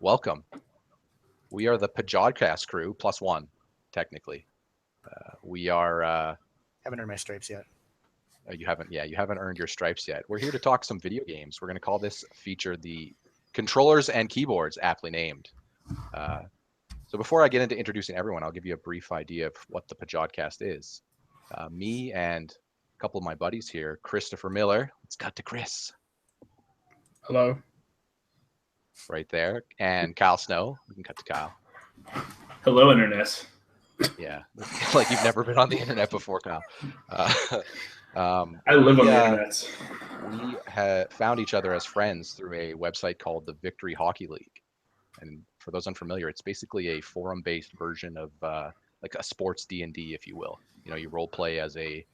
Welcome. We are the Pajodcast crew, +1, technically. We are... Haven't earned my stripes yet. You haven't earned your stripes yet. We're here to talk some video games. We're going to call this feature the Controllers and Keyboards, aptly named. So before I get into introducing everyone, I'll give you a brief idea of what the Pajodcast is. Me and a couple of my buddies here, Christopher Miller. Let's cut to Chris. Hello. Right there. And Kyle Snow. We can cut to Kyle. Hello, Internet. Yeah. Like you've never been on the internet before, Kyle. I live on the internet. We had found each other as friends through a website called the Victory Hockey League. And for those unfamiliar, it's basically a forum-based version of like a sports D&D, if you will. You know, you role play as a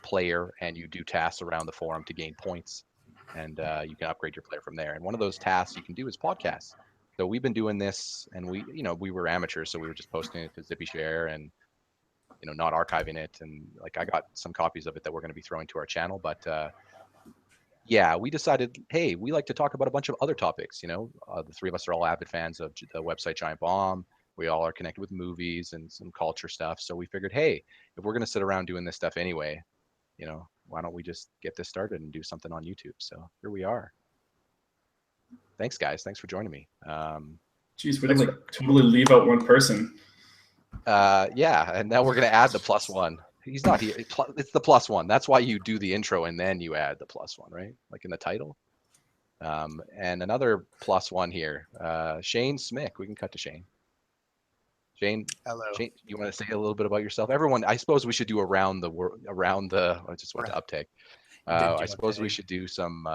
player, and you do tasks around the forum to gain points, and you can upgrade your player from there. And one of those tasks you can do is podcasts. So we've been doing this, and we were amateurs, so we were just posting it to Zippy Share and not archiving it. And like I got some copies of it that we're going to be throwing to our channel, but yeah, we decided, hey, we like to talk about a bunch of other topics. The three of us are all avid fans of the website Giant Bomb. We all are connected with movies and some culture stuff. So we figured, hey, if we're going to sit around doing this stuff anyway, why don't we just get this started and do something on YouTube? So here we are. Thanks, guys. Thanks for joining me. Jeez, we didn't totally leave out one person. Yeah, and now we're going to add the +1. He's not here. It's the +1. That's why you do the intro and then you add the +1, right? Like in the title. And another +1 here. Shane Smyck. We can cut to Shane. Shane. Hello. Shane, you want to say a little bit about yourself? Everyone, I suppose we should do around the. I just went to uptake. I suppose we should do some.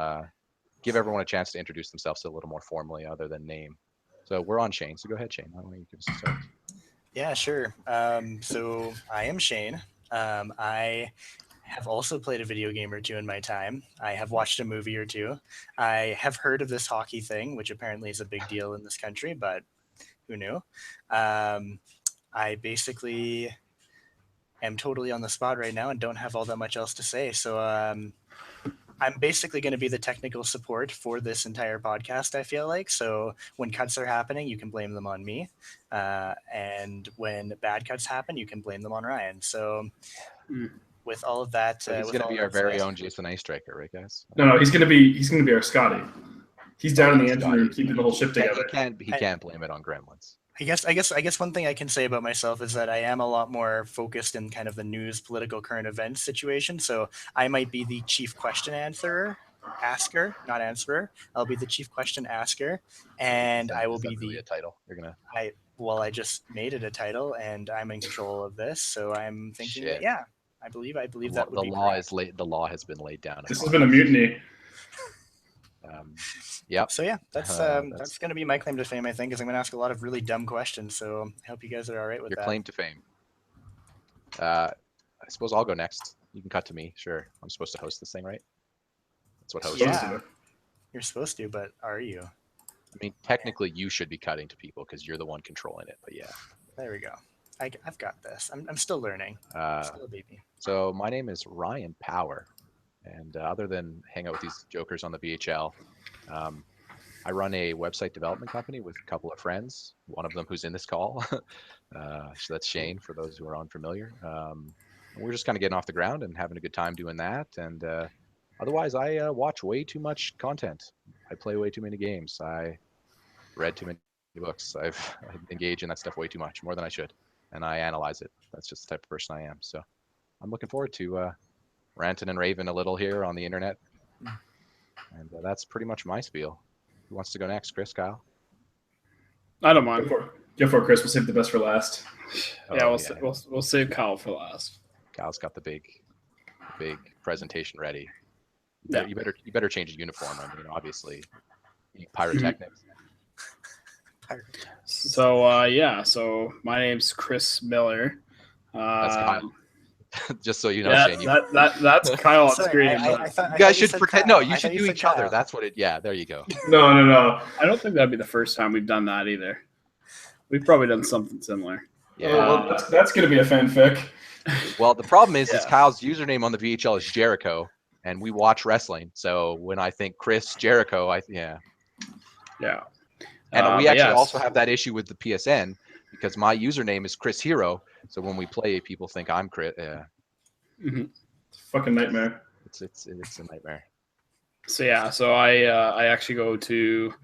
Give everyone a chance to introduce themselves a little more formally, other than name. So we're on Shane. So go ahead, Shane. Why don't you give us a start? Yeah, sure. So I am Shane. I have also played a video game or two in my time. I have watched a movie or two. I have heard of this hockey thing, which apparently is a big deal in this country, but who knew? I basically am totally on the spot right now and don't have all that much else to say. So I'm basically going to be the technical support for this entire podcast, I feel like. So when cuts are happening, you can blame them on me. And when bad cuts happen, you can blame them on Ryan. So with all of that... So he's going to be our very own Jason Icebreaker, right, guys? No, he's going to be our Scotty. He's down in the engine room keeping the whole ship together. He can't blame it on Gremlins. I guess one thing I can say about myself is that I am a lot more focused in kind of the news, political, current events situation. So I might be the chief question asker, not answerer. I'll be the chief question asker, and I will be really a title. You're gonna. I just made it a title, and I'm in control of this. So I'm thinking that, yeah, I believe that would be the law has been laid down. This has been a mutiny. Yep. So yeah, that's going to be my claim to fame, I think, is I'm going to ask a lot of really dumb questions. So I hope you guys are all right with that. Your claim to fame. I suppose I'll go next. You can cut to me. Sure. I'm supposed to host this thing, right? That's what hosts do. You're supposed to, but are you? I mean, technically, you should be cutting to people because you're the one controlling it. But yeah. There we go. I've got this. I'm still learning. I'm still a baby. So my name is Ryan Power. And other than hang out with these jokers on the VHL, I run a website development company with a couple of friends, one of them who's in this call. So that's Shane, for those who are unfamiliar. We're just kind of getting off the ground and having a good time doing that. And otherwise, I watch way too much content. I play way too many games. I read too many books. I engage in that stuff way too much, more than I should. And I analyze it. That's just the type of person I am. So I'm looking forward to ranting and raving a little here on the internet. And that's pretty much my spiel. Who wants to go next? Chris, Kyle? I don't mind. Go for it, Chris. We'll save the best for last. We'll save Kyle for last. Kyle's got the big presentation ready. Yeah. You better change your uniform. I mean, obviously, pyrotechnics. So so my name's Chris Miller. That's Kyle. Just so you know, yeah, Shane. That's Kyle on screen. You guys should pretend. No, you should do each other. That's what it. Yeah, there you go. No. I don't think that'd be the first time we've done that either. We've probably done something similar. Yeah, well, that's going to be a fanfic. Well, the problem is Kyle's username on the VHL is Jericho, and we watch wrestling. So when I think Chris Jericho, Yeah. And we but actually yes. also have that issue with the PSN because my username is Chris Hero. So when we play, people think I'm Chris. Mhm. It's a fucking nightmare. It's a nightmare. So yeah, so I actually go to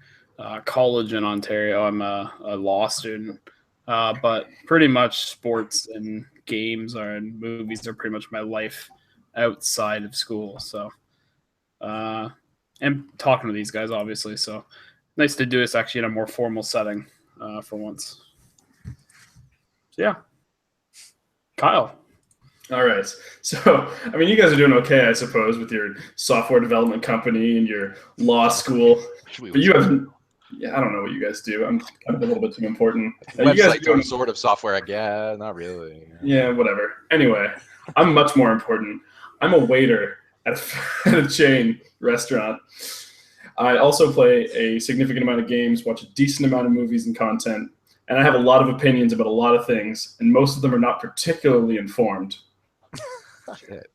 college in Ontario. I'm a law student, but pretty much sports and games and movies are pretty much my life outside of school. So, and talking to these guys, obviously. So nice to do this actually in a more formal setting for once. So yeah, Kyle. All right. So, I mean, you guys are doing okay, I suppose, with your software development company and your law school. But you haven't. Yeah, I don't know what you guys do. I'm kind of a little bit too important. You guys Websites doing are sort of software, I guess. Not really. Yeah, whatever. Anyway, I'm much more important. I'm a waiter at a chain restaurant. I also play a significant amount of games, watch a decent amount of movies and content, and I have a lot of opinions about a lot of things, and most of them are not particularly informed. Shit.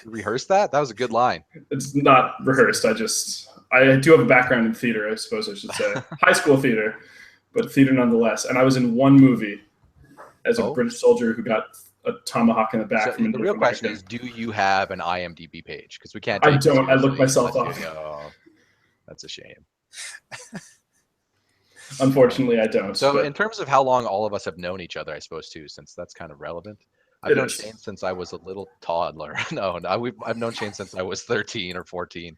Rehearse that? That was a good line. It's not rehearsed. I do have a background in theater, I suppose I should say. High school theater, but theater nonetheless. And I was in one movie as a British soldier who got a tomahawk in the back. So from the real question is, do you have an IMDb page? Because we can't. I Take you don't. I seriously looked myself unless up. Oh, that's a shame. Unfortunately, I don't. So but in terms of how long all of us have known each other, I suppose too, since that's kind of relevant. I've known Shane since I was a little toddler. No, I've known Shane since I was 13 or 14,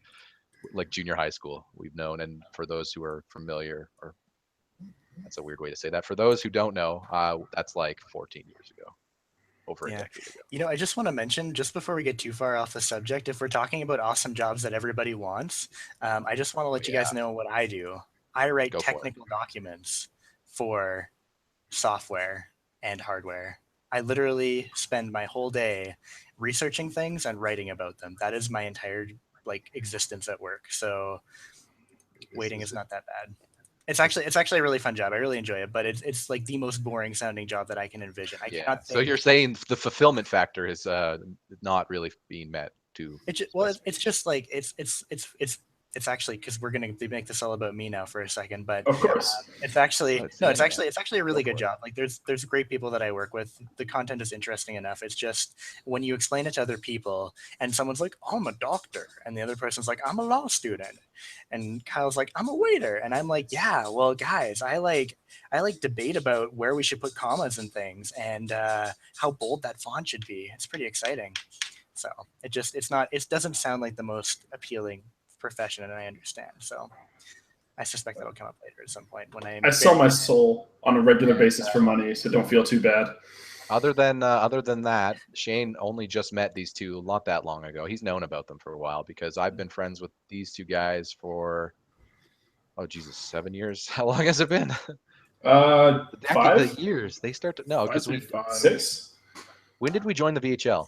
like junior high school. We've known, and for those who are familiar, or that's a weird way to say that. For those who don't know, that's like 14 years ago, over a decade ago. You know, I just want to mention, just before we get too far off the subject, if we're talking about awesome jobs that everybody wants, I just want to let you guys know what I do. I write technical documents for software and hardware. I literally spend my whole day researching things and writing about them. That is my entire existence at work. So waiting is not that bad. It's actually a really fun job. I really enjoy it, but it's like the most boring sounding job that I can envision. I cannot think. So you're saying the fulfillment factor is not really being met too. It's just like it's actually, because we're gonna make this all about me now for a second, but of course, it's actually a really good job. Like there's great people that I work with. The content is interesting enough. It's just when you explain it to other people, and someone's like, "Oh, I'm a doctor," and the other person's like, "I'm a law student," and Kyle's like, "I'm a waiter," and I'm like, "Yeah, well, guys, I like debate about where we should put commas and things, and how bold that font should be. It's pretty exciting." So it doesn't sound like the most appealing profession, and I understand. So I suspect that'll come up later at some point when I sell my soul on a regular basis for money, so don't feel too bad. Other than that, Shane only just met these two not that long ago. He's known about them for a while because I've been friends with these two guys for 7 years. How long has it been? 5. The years they start to no because 6. When did we join the VHL?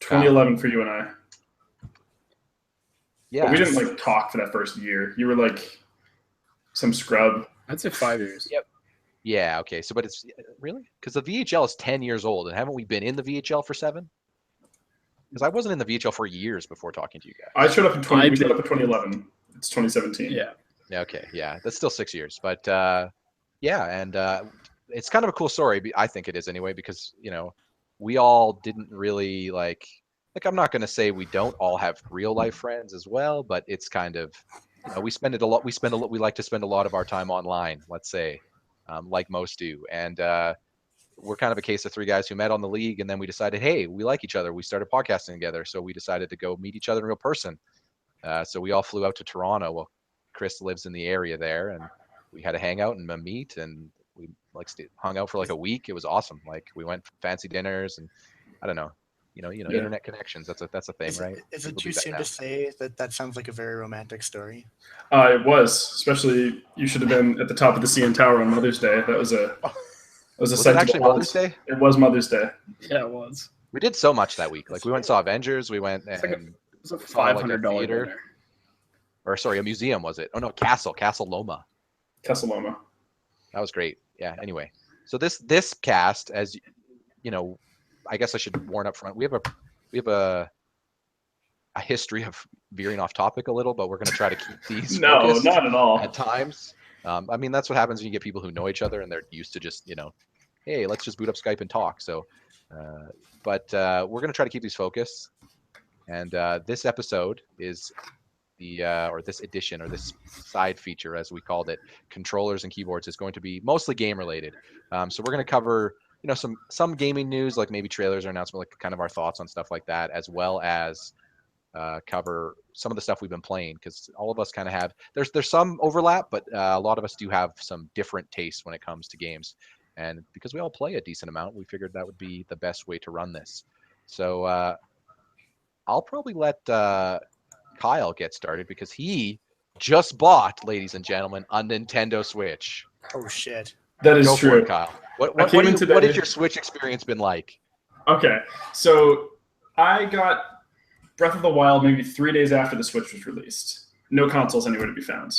2011 for you and I. Yeah, but we didn't talk for that first year. You were like some scrub. I'd say 5 years. Yep. Yeah. Okay. So, but it's really because the VHL is 10 years old, and haven't we been in the VHL for 7? Because I wasn't in the VHL for years before talking to you guys. I showed up in 2011. It's 2017. Yeah. Yeah. Okay. Yeah. That's still 6 years, but yeah, and it's kind of a cool story. I think it is anyway, because we all didn't really like I'm not going to say we don't all have real life friends as well, but it's kind of we spend a lot. We like to spend a lot of our time online, let's say, like most do, and we're kind of a case of 3 guys who met on the league, and then we decided, hey, we like each other. We started podcasting together, so we decided to go meet each other in real person. So we all flew out to Toronto. Well, Chris lives in the area there, and we had a hangout and a meet, and we hung out for like a week. It was awesome. Like we went fancy dinners, and I don't know, internet connections. That's a thing, right? Is it too soon to say that sounds like a very romantic story? It was, especially you should have been at the top of the CN Tower on Mother's Day. That was a was it actually Mother's Day? It was Mother's Day. Yeah, it was. We did so much that week. Like we went and saw Avengers. We went and it was a $500 dinner. Or sorry, a museum, was it? Oh no, Castle Loma. Castle Loma. That was great. Yeah. Anyway, so this cast, as I guess I should warn up front. We have a a history of veering off topic a little, but we're going to try to keep these No, focused not at all. at times. I mean, that's what happens when you get people who know each other and they're used to just, hey, let's just boot up Skype and talk. So, but we're going to try to keep these focused. And this episode is or this edition, or this side feature, as we called it, controllers and keyboards, is going to be mostly game related. So we're going to cover, some gaming news, like maybe trailers or announcement, like kind of our thoughts on stuff like that, as well as cover some of the stuff we've been playing, because all of us kind of have, there's some overlap, but a lot of us do have some different tastes when it comes to games. And because we all play a decent amount, we figured that would be the best way to run this. So I'll probably let Kyle get started, because he just bought, ladies and gentlemen, a Nintendo Switch. Oh shit! That is Go true. for it, Kyle. What has your Switch experience been like? Okay, so I got Breath of the Wild maybe 3 days after the Switch was released. No consoles anywhere to be found.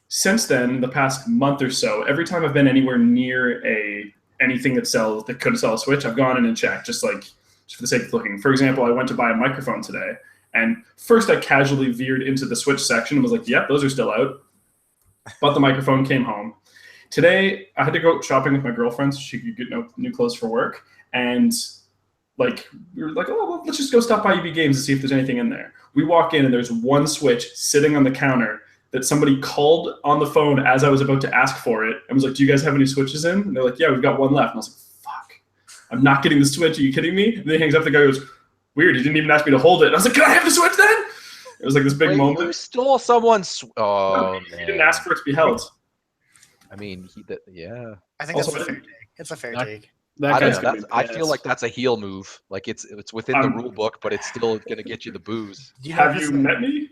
Since then, the past month or so, every time I've been anywhere near anything that could sell a Switch, I've gone in and checked, just for the sake of looking. For example, I went to buy a microphone today, and first I casually veered into the Switch section and was like, yep, those are still out. But the microphone came home. Today, I had to go shopping with my girlfriend so she could get new clothes for work. And we were like, oh, well, let's just go stop by EB Games and see if there's anything in there. We walk in and there's one Switch sitting on the counter that somebody called on the phone as I was about to ask for it and was like, do you guys have any Switches in? And they're like, yeah, we've got one left. And I was like, fuck, I'm not getting the Switch. Are you kidding me? And then he hangs up. The guy goes, weird, he didn't even ask me to hold it. And I was like, can I have the Switch then? It was like this big moment. You stole someone's. Man. He didn't ask for it to be held. I mean, yeah. I think that's a fair take. It's a fair take. I feel like that's a heel move. Like it's within the rule book, but it's still going to get you the booze. Have you met me?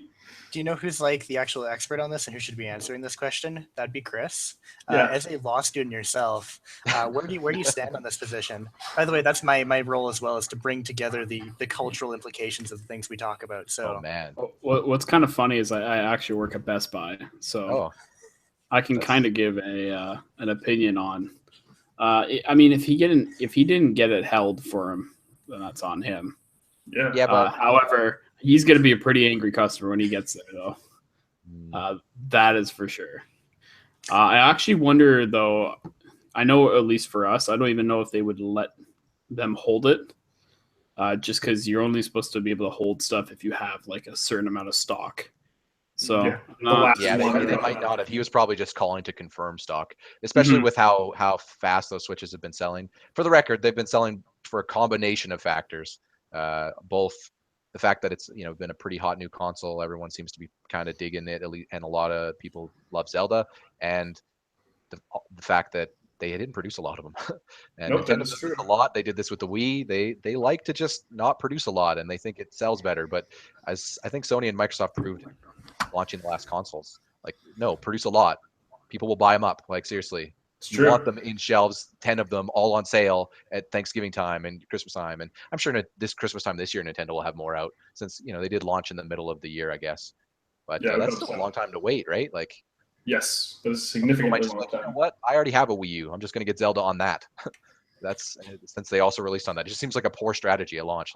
Do you know who's like the actual expert on this and who should be answering this question? That'd be Chris. Yeah. As a law student yourself, where do you stand on this position? By the way, that's my role as well, is to bring together the cultural implications of the things we talk about. So, oh man, what's kind of funny is I actually work at Best Buy, so I can kind of give an opinion on. I mean, if he didn't get it held for him, then that's on him. Yeah. Yeah, but however, he's going to be a pretty angry customer when he gets there, though. That is for sure. I actually wonder, though. I know, at least for us, I don't even know if they would let them hold it, just because you're only supposed to be able to hold stuff if you have like a certain amount of stock. So they might not have. He was probably just calling to confirm stock, especially with how fast those Switches have been selling. For the record, they've been selling for a combination of factors, both the fact that it's been a pretty hot new console, everyone seems to be kind of digging it, and a lot of people love Zelda, and the fact that they didn't produce a lot of them. And Nintendo does this a lot. They did this with the Wii. They like to just not produce a lot, and they think it sells better. But as I think Sony and Microsoft proved launching the last consoles, like, no, produce a lot. People will buy them up. Like, seriously. You want them in shelves, 10 of them, all on sale at Thanksgiving time and Christmas time. And I'm sure this Christmas time this year, Nintendo will have more out, since, they did launch in the middle of the year, I guess. But that's still a long time to wait, right? Like, yes, but it's significantly long time. You know what? I already have a Wii U. I'm just going to get Zelda on that. That's since they also released on that. It just seems like a poor strategy at launch.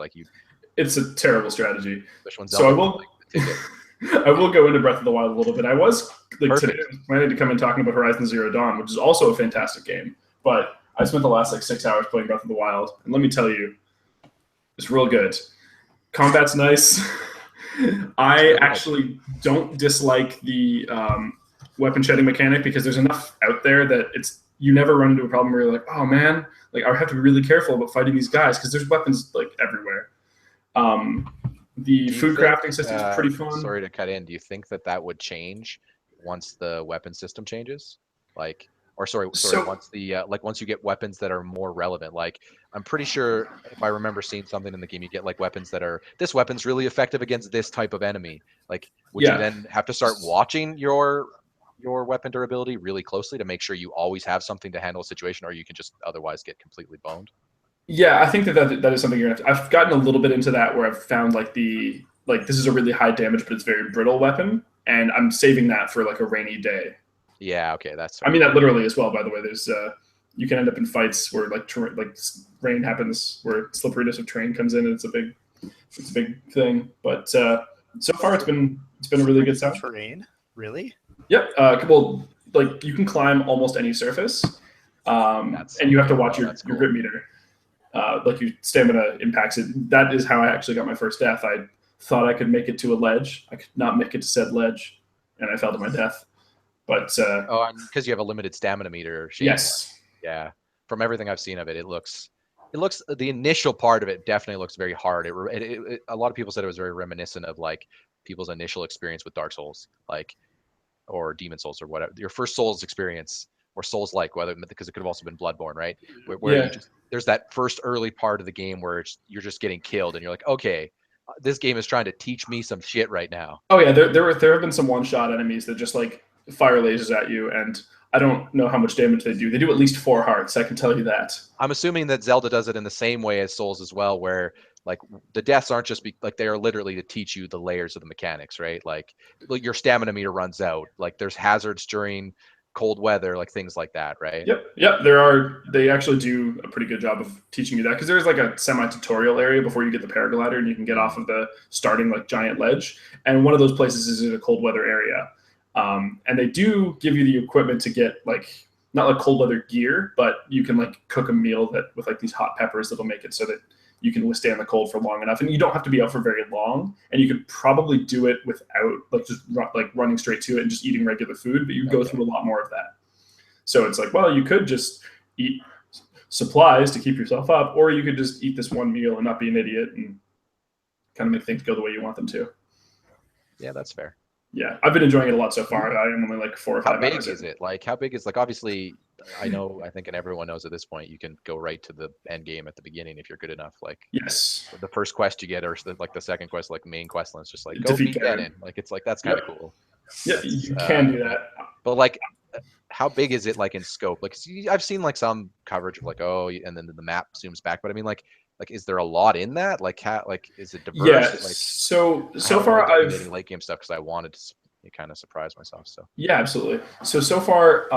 It's a terrible strategy. So I will go into Breath of the Wild a little bit. I was today planning to come in talking about Horizon Zero Dawn, which is also a fantastic game. But I spent the last 6 hours playing Breath of the Wild, and let me tell you, it's real good. Combat's nice. I actually don't dislike the weapon shedding mechanic, because there's enough out there that you never run into a problem where you're like, oh man, like I have to be really careful about fighting these guys, because there's weapons everywhere. The food crafting system is pretty fun. Sorry to cut in. Do you think that would change once the weapon system changes? Once you get weapons that are more relevant. Like, I'm pretty sure, if I remember seeing something in the game, you get weapons that are, this weapon's really effective against this type of enemy. Like, would you then have to start watching your weapon durability really closely to make sure you always have something to handle a situation, or you can just otherwise get completely boned? Yeah, I think that is something you're gonna have to. I've gotten a little bit into that, where I've found this is a really high damage, but it's very brittle weapon, and I'm saving that for a rainy day. Yeah, okay, I mean that literally as well. By the way, there's you can end up in fights where rain happens, where slipperiness of terrain comes in, and it's a big thing. But so far it's been a really good sound. Terrain, really? Yep. Well, like you can climb almost any surface, and you have to watch your grip meter. Like your stamina impacts it. That is how I actually got my first death. I thought I could make it to a ledge. I could not make it to said ledge, and I fell to my death. But because you have a limited stamina meter. Yes. Yeah. From everything I've seen of it, it looks the initial part of it definitely looks very hard. A lot of people said it was very reminiscent of like people's initial experience with Dark Souls, like or Demon Souls or whatever. Your first Souls experience or Souls like, whether because it could have also been Bloodborne, right? Where there's that first early part of the game where you're just getting killed and you're like, okay, this game is trying to teach me some shit right now. Oh yeah, there have been some one-shot enemies that just like fire lasers at you, and I don't know how much damage they do. They do at least 4 hearts, I can tell you that. I'm assuming that Zelda does it in the same way as Souls as well, where like the deaths aren't just like they are literally to teach you the layers of the mechanics, right? Like your stamina meter runs out, like there's hazards during cold weather, like things like that, right? Yep. They actually do a pretty good job of teaching you that, because there's like a semi-tutorial area before you get the paraglider and you can get off of the starting like giant ledge, and one of those places is in a cold weather area. And they do give you the equipment to get like not like cold weather gear, but you can like cook a meal that with like these hot peppers that'll make it so that you can withstand the cold for long enough, and you don't have to be out for very long, and you could probably do it without like just running straight to it and just eating regular food, but you go through a lot more of that. So it's like, well, you could just eat supplies to keep yourself up, or you could just eat this one meal and not be an idiot and kind of make things go the way you want them to. Yeah, that's fair. Yeah, I've been enjoying it a lot so far. I am only like 4 or 5 hours. How big is it? Like, how big is like? Obviously, I think, and everyone knows at this point, you can go right to the end game at the beginning if you're good enough. Like, yes, the first quest you get, or like the second quest, like main quest line, it's just like go beat Ganon. Like, it's like that's kind of cool. Yeah, you can do that. But like, how big is it like in scope? Like, I've seen like some coverage of like, oh, and then the map zooms back. But I mean, like, is there a lot in that? Like, is it diverse? Yeah. Like, so far I've getting late game stuff because I wanted to kind of surprise myself. So yeah, absolutely. So far,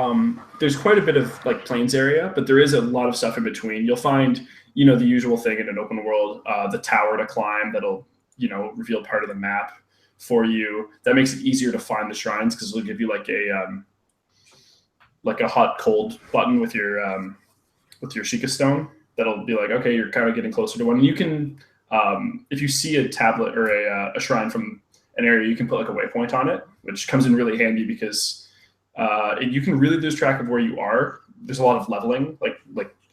there's quite a bit of like plains area, but there is a lot of stuff in between. You'll find, the usual thing in an open world, the tower to climb that'll, reveal part of the map for you. That makes it easier to find the shrines because it'll give you like a hot cold button with your Sheikah stone. That'll be like, okay, you're kind of getting closer to one. And you can, if you see a tablet or a shrine from an area, you can put like a waypoint on it, which comes in really handy because you can really lose track of where you are. There's a lot of leveling, like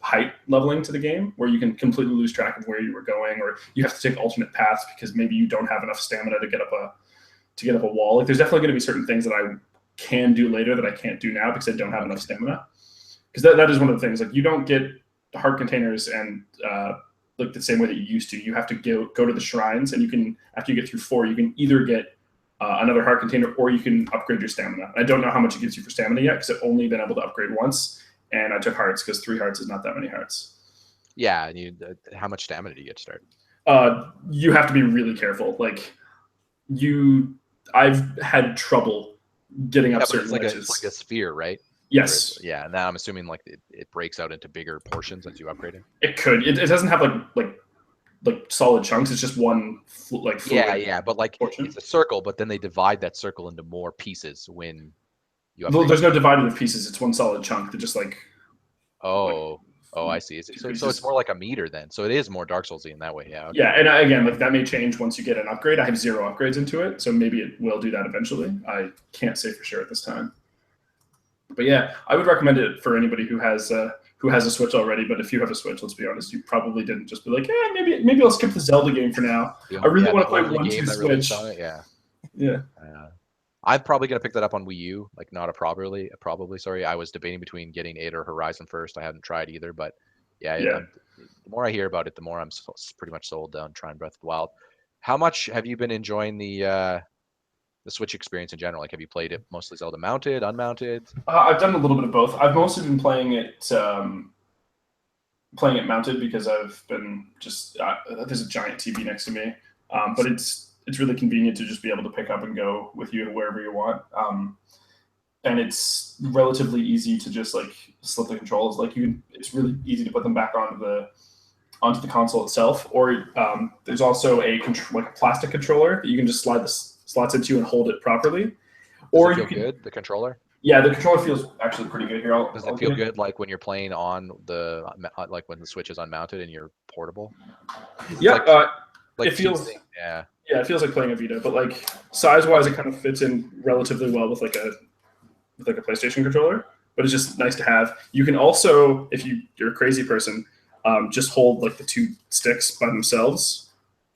height leveling to the game, where you can completely lose track of where you were going, or you have to take alternate paths because maybe you don't have enough stamina to get up a wall. Like, there's definitely going to be certain things that I can do later that I can't do now because I don't have enough stamina. Because that is one of the things. Like, you don't get heart containers and like the same way that you used to. You have to go to the shrines, and you can, after you get through 4, you can either get another heart container or you can upgrade your stamina. I don't know how much it gives you for stamina yet because I've only been able to upgrade once, and I took hearts because 3 hearts is not that many hearts. Yeah, and how much stamina do you get to start? You have to be really careful. Like, I've had trouble getting up certain ledges. It's like a sphere, right? Yes. Yeah, and now I'm assuming like it breaks out into bigger portions as you upgrade it. It could. It doesn't have like solid chunks. It's just one like fluid but like portion. It's a circle, but then they divide that circle into more pieces when you upgrade. There's no dividing of pieces. It's one solid chunk that just like. I see. So it's more like a meter then. So it is more Dark Soulsy in that way. Yeah. Okay. Yeah, and again, like that may change once you get an upgrade. I have 0 upgrades into it, so maybe it will do that eventually. I can't say for sure at this time. But yeah, I would recommend it for anybody who has a Switch already. But if you have a Switch, let's be honest, you probably didn't just be like, maybe I'll skip the Zelda game for now. I really want to play 1-2 Switch. Yeah. I'm probably gonna pick that up on Wii U. Like, not probably. Sorry, I was debating between getting 8 or Horizon first. I hadn't tried either, but yeah. The more I hear about it, the more I'm pretty much sold on trying Breath of the Wild. How much have you been enjoying the Switch experience in general? Like, have you played it mostly Zelda mounted, unmounted? I've done a little bit of both. I've mostly been playing it mounted because I've been just there's a giant TV next to me, but it's really convenient to just be able to pick up and go with you to wherever you want, and it's relatively easy to just like slip the controls. Like, it's really easy to put them back onto onto the console itself, or there's also a like a plastic controller that you can just slide the slots into and hold it properly. Does Or it feel you can, good, the controller? yeah, the controller feels actually pretty good here. Does it feel good like when you're playing on the like when the Switch is unmounted and you're portable? Yeah, Like it feels. teasing, yeah. Yeah, it feels like playing a Vita, but like size-wise, it kind of fits in relatively well with like a PlayStation controller. But it's just nice to have. You can also, if you're a crazy person, just hold like the two sticks by themselves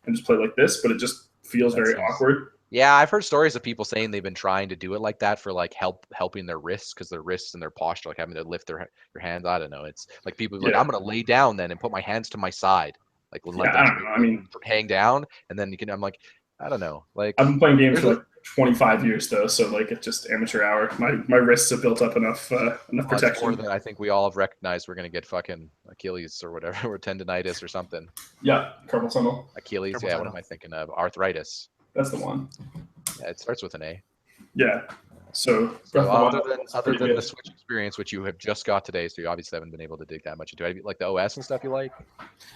and just play like this. But it just feels That very seems- awkward. Yeah, I've heard stories of people saying they've been trying to do it like that for like helping their wrists because their wrists and their posture, like having to lift their hands. I don't know. It's like people be like, Yeah. I'm gonna lay down then and put my hands to my side, like let Yeah, I them don't know. I mean, hang down, and then you can. I'm like, I don't know. Like I've been playing games there's for a- like 25 years though, so like it's just amateur hour. My wrists have built up enough It's more protection. than I think we all have recognized. We're gonna get fucking Achilles or whatever, or tendonitis or something. Yeah, carpal tunnel. Achilles, Carpal yeah. What tunnel. am I thinking of? Arthritis. That's the one. Yeah, it starts with an A. Yeah. So Breath So of the other Wild than is other pretty than good. the Switch experience, which you have just got today, so you obviously haven't been able to dig that much into it. Like the OS and stuff, you like?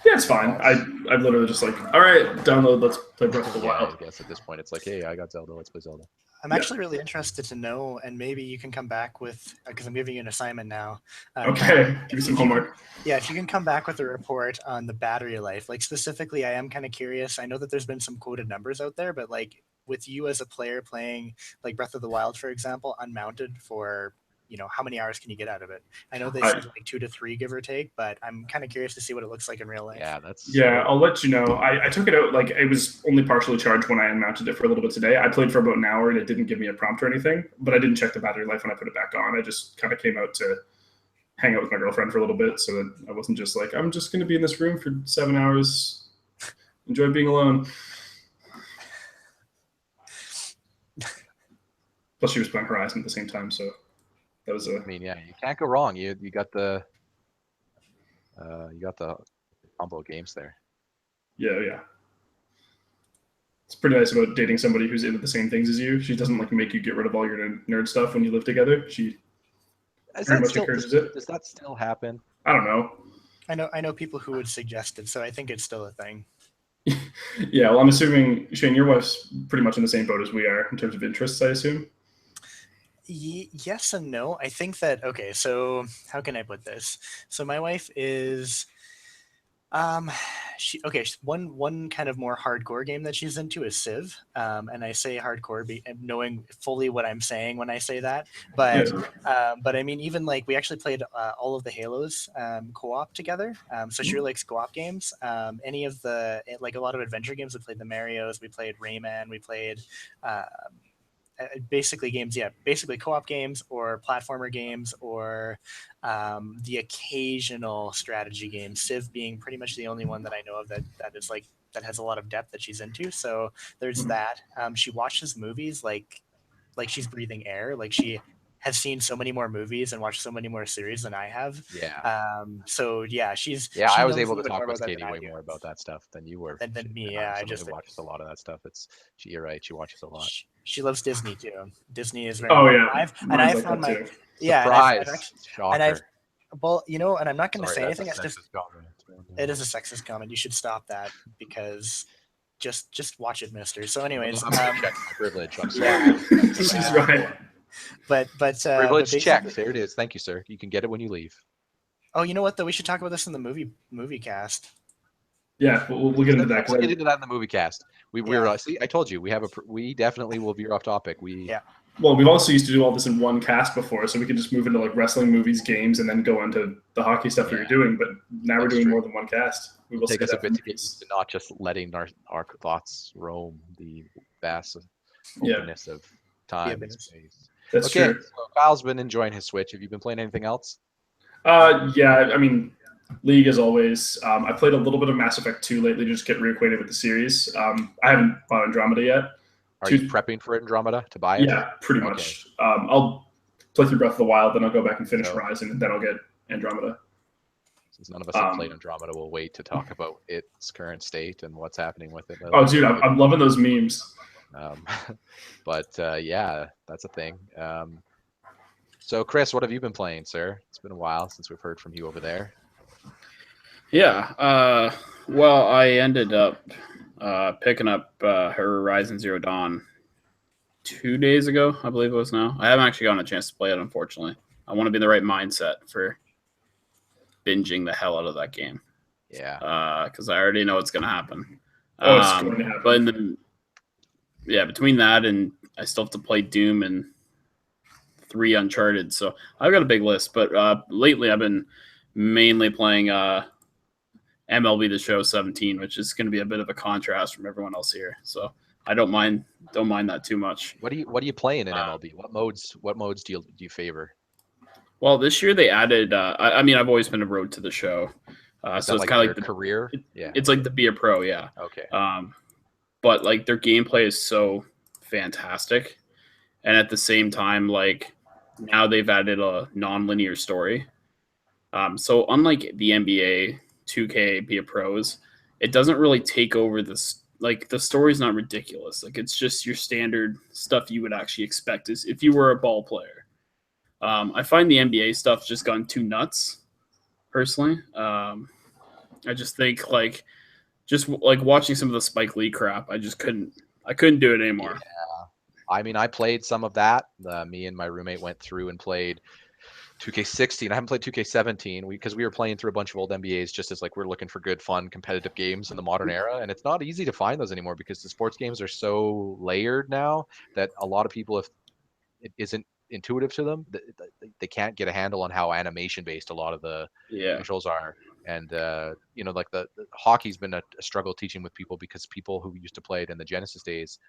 Yeah, it's fine. Thoughts? I've literally just like, all right, download. Let's play Breath of the Yeah, I Wild. guess at this point it's like, hey, I got Zelda. Let's play Zelda. I'm Yeah. actually really interested to know, and maybe you can come back with, because I'm giving you an assignment now. Okay, give me some homework. Yeah, if you can come back with a report on the battery life, like specifically, I am kind of curious. I know that there's been some quoted numbers out there, but like with you as a player playing like Breath of the Wild, for example, unmounted for, how many hours can you get out of it? I know they said like 2 to 3, give or take, but I'm kind of curious to see what it looks like in real life. Yeah, that's Yeah, I'll let you know. I took it out, like it was only partially charged when I unmounted it for a little bit today. I played for about an hour and it didn't give me a prompt or anything, but I didn't check the battery life when I put it back on. I just kind of came out to hang out with my girlfriend for a little bit so that I wasn't just like, I'm just going to be in this room for 7 hours, enjoy being alone. Plus, she was playing Horizon at the same time, so that was I mean, yeah, you can't go wrong. You got the combo of games there. yeah. It's pretty nice about dating somebody who's into the same things as you. She doesn't like make you get rid of all your nerd stuff when you live together. She very much encourages it. Does that still happen? I don't know. I know people who would suggest it, so I think it's still a thing. Yeah, well, I'm assuming, Shane, your wife's pretty much in the same boat as we are in terms of interests, I assume. Yes and no. I think that, okay, so how can I put this? So my wife is one kind of more hardcore game that she's into is Civ, and I say hardcore knowing fully what I'm saying when I say that, but I mean, even like we actually played all of the Halos co-op together, so she really likes co-op games. Any of the, like a lot of adventure games, we played the Marios, we played Rayman, we played basically co-op games or platformer games or the occasional strategy game, Civ being pretty much the only one that I know of that is like that has a lot of depth that she's into. So there's that. She watches movies like she's breathing air. Like she has seen so many more movies and watched so many more series than I have. Yeah. So yeah, she I was knows able a to little bit talk more with about that Katie than I way do. more about that stuff than you were. Than me, yeah. I just watches a lot of that stuff. You're right. She watches a lot. She loves Disney too. Disney is very. Oh yeah, I've like found that my too. yeah. Surprise! And I've well, and I'm not going to Sorry, say that's anything. a It's just sexist comment. it is a sexist comment. You should stop that because just watch it, Mister. So, anyways, I'm gonna check my privilege. I'm sorry. She's right. But Privilege checked. There it is. Thank you, sir. You can get it when you leave. Oh, you know what though? We should talk about this in the movie cast. Yeah, we'll get into that. We'll get into that in the movie cast. Yeah. See, I told you we definitely will veer off topic. Well, we've also used to do all this in one cast before, so we could just move into like wrestling, movies, games, and then go into the hockey stuff that you're doing. But now we're doing more than one cast. We will take us a bit to get movies. used to not just letting our thoughts roam the vast openness of time and space. That's okay, true. so Kyle's been enjoying his Switch. Have you been playing anything else? Yeah, I mean, League as always. I played a little bit of Mass Effect 2 lately to just get reacquainted with the series. I haven't bought Andromeda yet. Are you prepping for Andromeda to buy it? Yeah, pretty much. I'll play through Breath of the Wild, then I'll go back and finish Horizon, and then I'll get Andromeda. Since none of us have played Andromeda, we'll wait to talk about its current state and what's happening with it. Oh, dude, I'm loving those memes. Yeah, that's a thing. So, Chris, what have you been playing, sir? It's been a while since we've heard from you over there. Yeah. Well, I ended up picking up Horizon Zero Dawn 2 days ago, I believe it was now. I haven't actually gotten a chance to play it, unfortunately. I want to be in the right mindset for binging the hell out of that game. Yeah. Because I already know what's going to happen. Oh, it's going to happen. But between that and I still have to play Doom and 3 Uncharted, so I've got a big list. But lately, I've been mainly playing MLB The Show 17, which is going to be a bit of a contrast from everyone else here. So I don't mind that too much. What are you playing in MLB? What modes do you favor? Well, this year they added. I mean, I've always been a road to the show, so it's like kind of like the career. It's like the be a pro, yeah. Okay. But like their gameplay is so fantastic, and at the same time, like now they've added a non-linear story. So unlike the NBA 2K be a pros, it doesn't really take over this. Like the story's not ridiculous. Like it's just your standard stuff you would actually expect as if you were a ball player. I find the NBA stuff just gone too nuts, personally. I just think like watching some of the Spike Lee crap, I couldn't do it anymore. Yeah. I mean, I played some of that. Me and my roommate went through and played 2K16. I haven't played 2K17 because we were playing through a bunch of old NBAs just as like we're looking for good, fun, competitive games in the modern era. And it's not easy to find those anymore because the sports games are so layered now that a lot of people, if it isn't intuitive to them, they can't get a handle on how animation based a lot of the controls are. And like the hockey's been a struggle teaching with people because people who used to play it in the Genesis days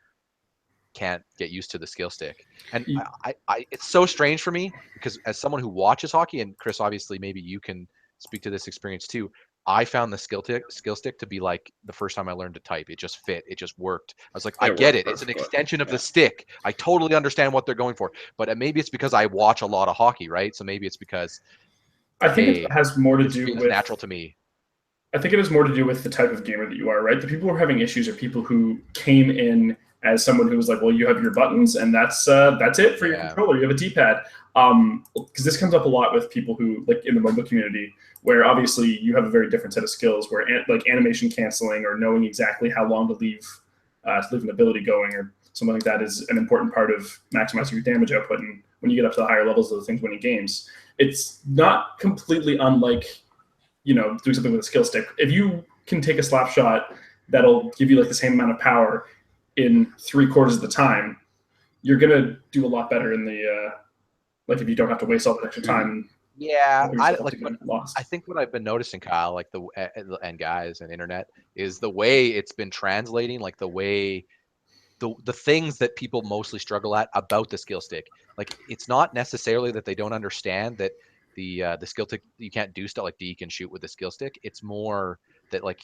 can't get used to the skill stick. And I it's so strange for me because as someone who watches hockey, and Chris, obviously maybe you can speak to this experience too, I found the skill stick to be like the first time I learned to type. It just fit. It just worked. I was like, I get it. It's an extension of the stick. I totally understand what they're going for. But maybe it's because I watch a lot of hockey, right? So maybe it's because I think it has more to do with natural to me. I think it has more to do with the type of gamer that you are, right? The people who are having issues are people who came in as someone who was like, well, you have your buttons and that's it for your controller. You have a D-pad. Because this comes up a lot with people who, like in the mobile community, where obviously you have a very different set of skills where like animation canceling or knowing exactly how long to leave an ability going or something like that is an important part of maximizing your damage output. And when you get up to the higher levels of the things winning games, it's not completely unlike, doing something with a skill stick. If you can take a slap shot that'll give you like the same amount of power in 3/4 of the time, you're gonna do a lot better in the like if you don't have to waste all the extra time. Yeah, I think what I've been noticing, Kyle, like and guys and internet, is the way it's been translating, like the way the things that people mostly struggle at about the skill stick. Like it's not necessarily that they don't understand that the skill stick, you can't do stuff like D can shoot with the skill stick. It's more that like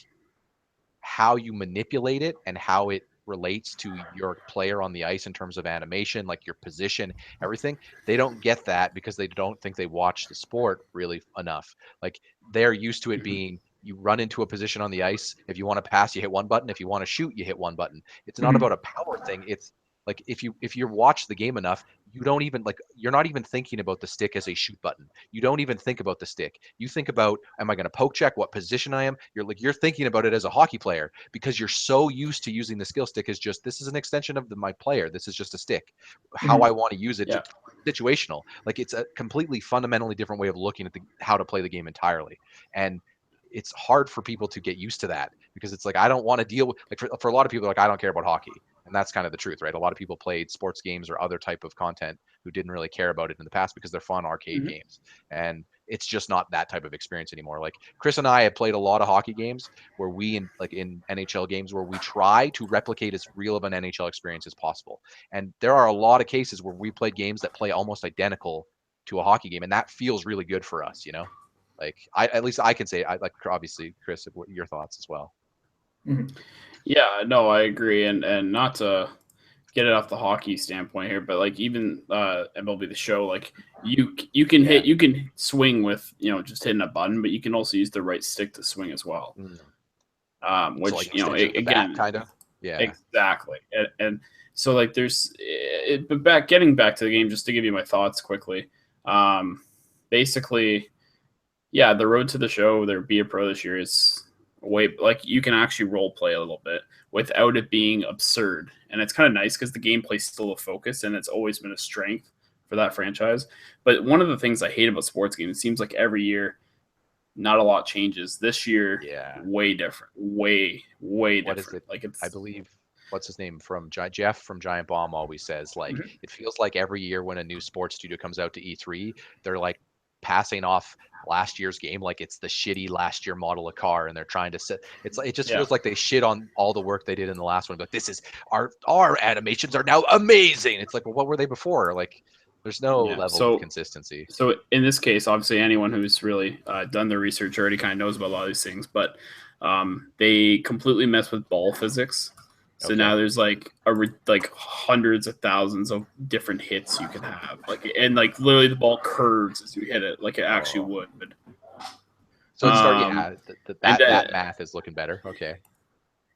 how you manipulate it and how it relates to your player on the ice in terms of animation, like your position, everything. They don't get that because they don't think they watch the sport really enough. Like they're used to it being you run into a position on the ice. If you want to pass, you hit one button. If you want to shoot, you hit one button. It's not about a power thing. It's like if you watch the game enough, you don't even you're not even thinking about the stick as a shoot button. You don't even think about the stick. You think about, am I going to poke check, what position I am? You're thinking about it as a hockey player because you're so used to using the skill stick as just, this is an extension of my player. This is just a stick. How I want to use it. Situational. Like it's a completely fundamentally different way of looking at how to play the game entirely. And it's hard for people to get used to that because it's like, I don't want to deal with, like for a lot of people, like I don't care about hockey. And that's kind of the truth, right? A lot of people played sports games or other type of content who didn't really care about it in the past because they're fun arcade games. And it's just not that type of experience anymore. Like Chris and I have played a lot of hockey games where in NHL games where we try to replicate as real of an NHL experience as possible. And there are a lot of cases where we played games that play almost identical to a hockey game. And that feels really good for us, Like at least I can say, I like, obviously, Chris, what your thoughts as well. Yeah, no, I agree, and not to get it off the hockey standpoint here, but like even MLB The Show, like you can hit, you can swing with just hitting a button, but you can also use the right stick to swing as well. Which so like again, kind of, exactly, and so like but getting back to the game, just to give you my thoughts quickly, basically. yeah, the road to the show, their Be a Pro this year is way like you can actually role play a little bit without it being absurd, and it's kind of nice because the gameplay's still a focus, and it's always been a strength for that franchise. But one of the things I hate about sports games, it seems like every year, not a lot changes. This year, Yeah. way different, way What is different. it? Like it's I believe what's his name from Jeff from Giant Bomb always says like Mhm. it feels like every year when a new sports studio comes out to E3, they're like passing off last year's game like it's the shitty last year model of car, and they're trying to set. It's like it just yeah. feels like they shit on all the work they did in the last one. But this is our animations are now amazing. It's like, well, what were they before? Like, there's no Yeah. level of consistency. So in this case, obviously, anyone who's really done their research already kind of knows about a lot of these things. But they completely mess with ball physics. So Okay. now there's like hundreds of thousands of different hits you can have, and literally the ball curves as you hit it, like it actually would. So it start that math is looking better. Okay.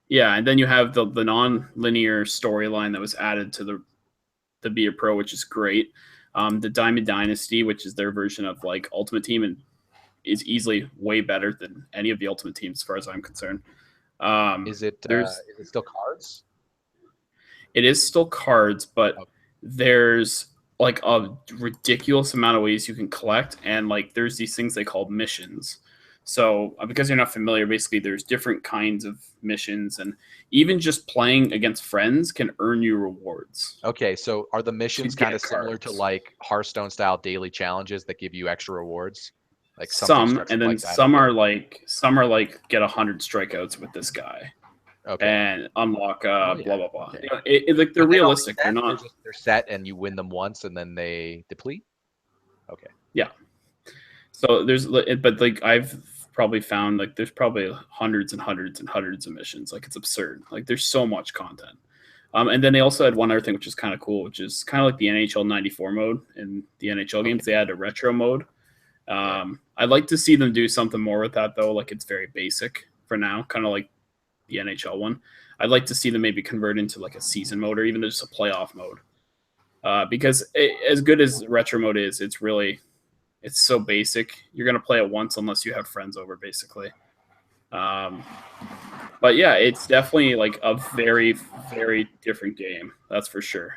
Yeah, and then you have the non-linear storyline that was added to the Be a Pro, which is great. The Diamond Dynasty, which is their version of like Ultimate Team, and is easily way better than any of the Ultimate Teams, as far as I'm concerned. Is it still cards? It is still cards, but there's like a ridiculous amount of ways you can collect, and like there's these things they call missions. So because you're not familiar, basically there's different kinds of missions, and even just playing against friends can earn you rewards. Okay, so are the missions get kind of similar to cards. like Hearthstone style daily challenges that give you extra rewards? Like something Some, structured and then like that? some Okay. are like get 100 strikeouts with this guy. Okay. And unlock yeah. blah blah blah. Okay. You know, like they're But they don't realistic. They're reset? not. They're set and you win them once and then they deplete? Okay. Yeah. So but like I've probably found like there's probably hundreds and hundreds and hundreds of missions. Like it's absurd. Like there's so much content. And then they also had one other thing which is kind of cool, which is kind of like the NHL '94 mode in the NHL games. They had a retro mode. I'd like to see them do something more with that though. Like it's very basic for now, kind of like the NHL one. I'd like to see them maybe convert into like a season mode or even just a playoff mode. Because as good as retro mode is, it's so basic. You're gonna play it once unless you have friends over, basically. But yeah, it's definitely like a very, very different game. That's for sure.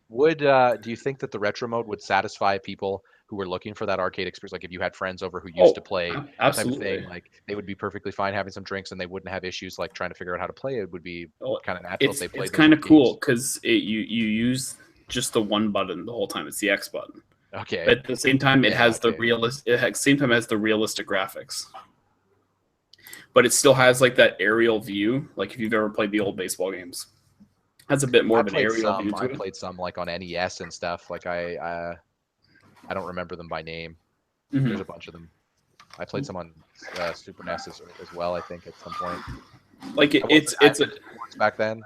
Do you think that the retro mode would satisfy people who were looking for that arcade experience? Like if you had friends over who used to play that type of thing, like they would be perfectly fine having some drinks and they wouldn't have issues like trying to figure out how to play. It would be kind of natural if they played. It's kind of cool because you use just the one button the whole time. It's the X button. Okay. But at the same time, it has the realistic graphics. But it still has like that aerial view. Like if you've ever played the old baseball games, has a bit more of an aerial view to it. I played some like on NES and stuff. Like I don't remember them by name. Mm-hmm. There's a bunch of them. I played some on Super NES as well. I think at some point. Like it's back then.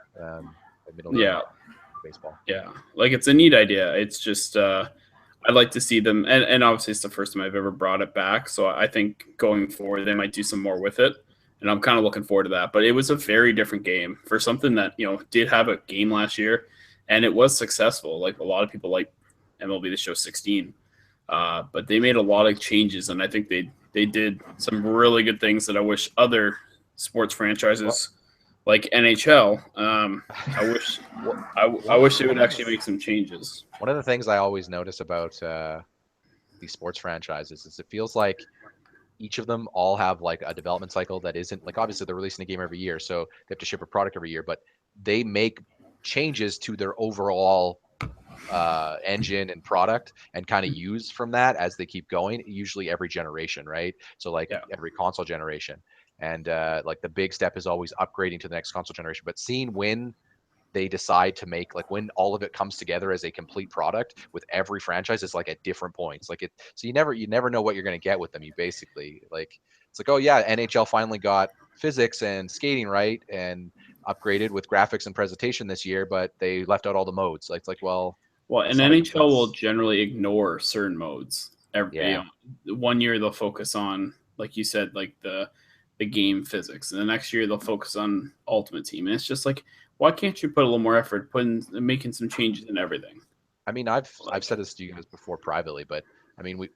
Baseball. Yeah, like it's a neat idea. It's just I'd like to see them, and obviously it's the first time I've ever brought it back. So I think going forward they might do some more with it, and I'm kind of looking forward to that. But it was a very different game for something that did have a game last year, and it was successful. Like a lot of people like MLB The Show 16, but they made a lot of changes, and I think they did some really good things that I wish other sports franchises. Like NHL, I wish they would actually make some changes. One of the things I always notice about these sports franchises is it feels like each of them all have like a development cycle that isn't like obviously they're releasing a game every year, so they have to ship a product every year, but they make changes to their overall engine and product and kind of use from that as they keep going, usually every generation, right? So like every console generation. And like the big step is always upgrading to the next console generation. But seeing when they decide to make like when all of it comes together as a complete product with every franchise is like at different points. Like so you never know what you're going to get with them. You basically like it's like, oh yeah, NHL finally got physics and skating right and upgraded with graphics and presentation this year, but they left out all the modes. Like it's like well, and NHL will generally ignore certain modes. One year they'll focus on, like you said, like the game physics, and the next year they'll focus on Ultimate Team, and it's just like, why can't you put a little more effort making some changes in everything? I mean, I've said this to you guys before privately, but I mean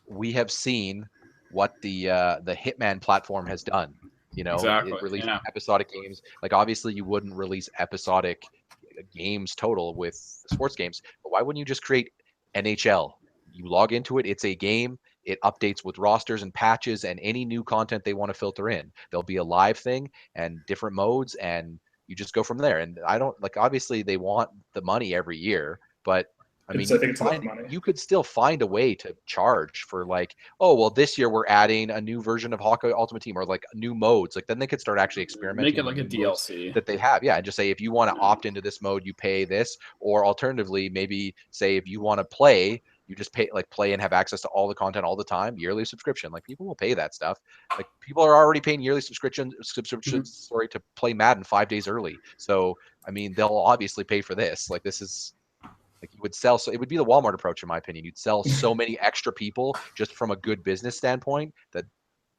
we have seen what the Hitman platform has done. You know, Exactly. it released Yeah. episodic games. Like obviously you wouldn't release episodic games total with sports games, but why wouldn't you just create NHL? You log into it, it's a game. It updates with rosters and patches and any new content they want to filter in. There'll be a live thing and different modes, and you just go from there. And I don't like obviously they want the money every year, but I mean, I think it's enough money. you could still find a way to charge for like, oh well, this year we're adding a new version of Hawkeye Ultimate Team or like new modes. Like then they could start actually Make experimenting it with like a new modes DLC. that they have. Yeah, and just say if you want to opt into this mode, you pay this, or alternatively, maybe say if you want to play, you just play and have access to all the content all the time, yearly subscription. Like people will pay that stuff. Like people are already paying yearly subscriptions, sorry, to play Madden 5 days early. So I mean, they'll obviously pay for this. Like this is like you would sell, so it would be the Walmart approach in my opinion. You'd sell so many extra people just from a good business standpoint that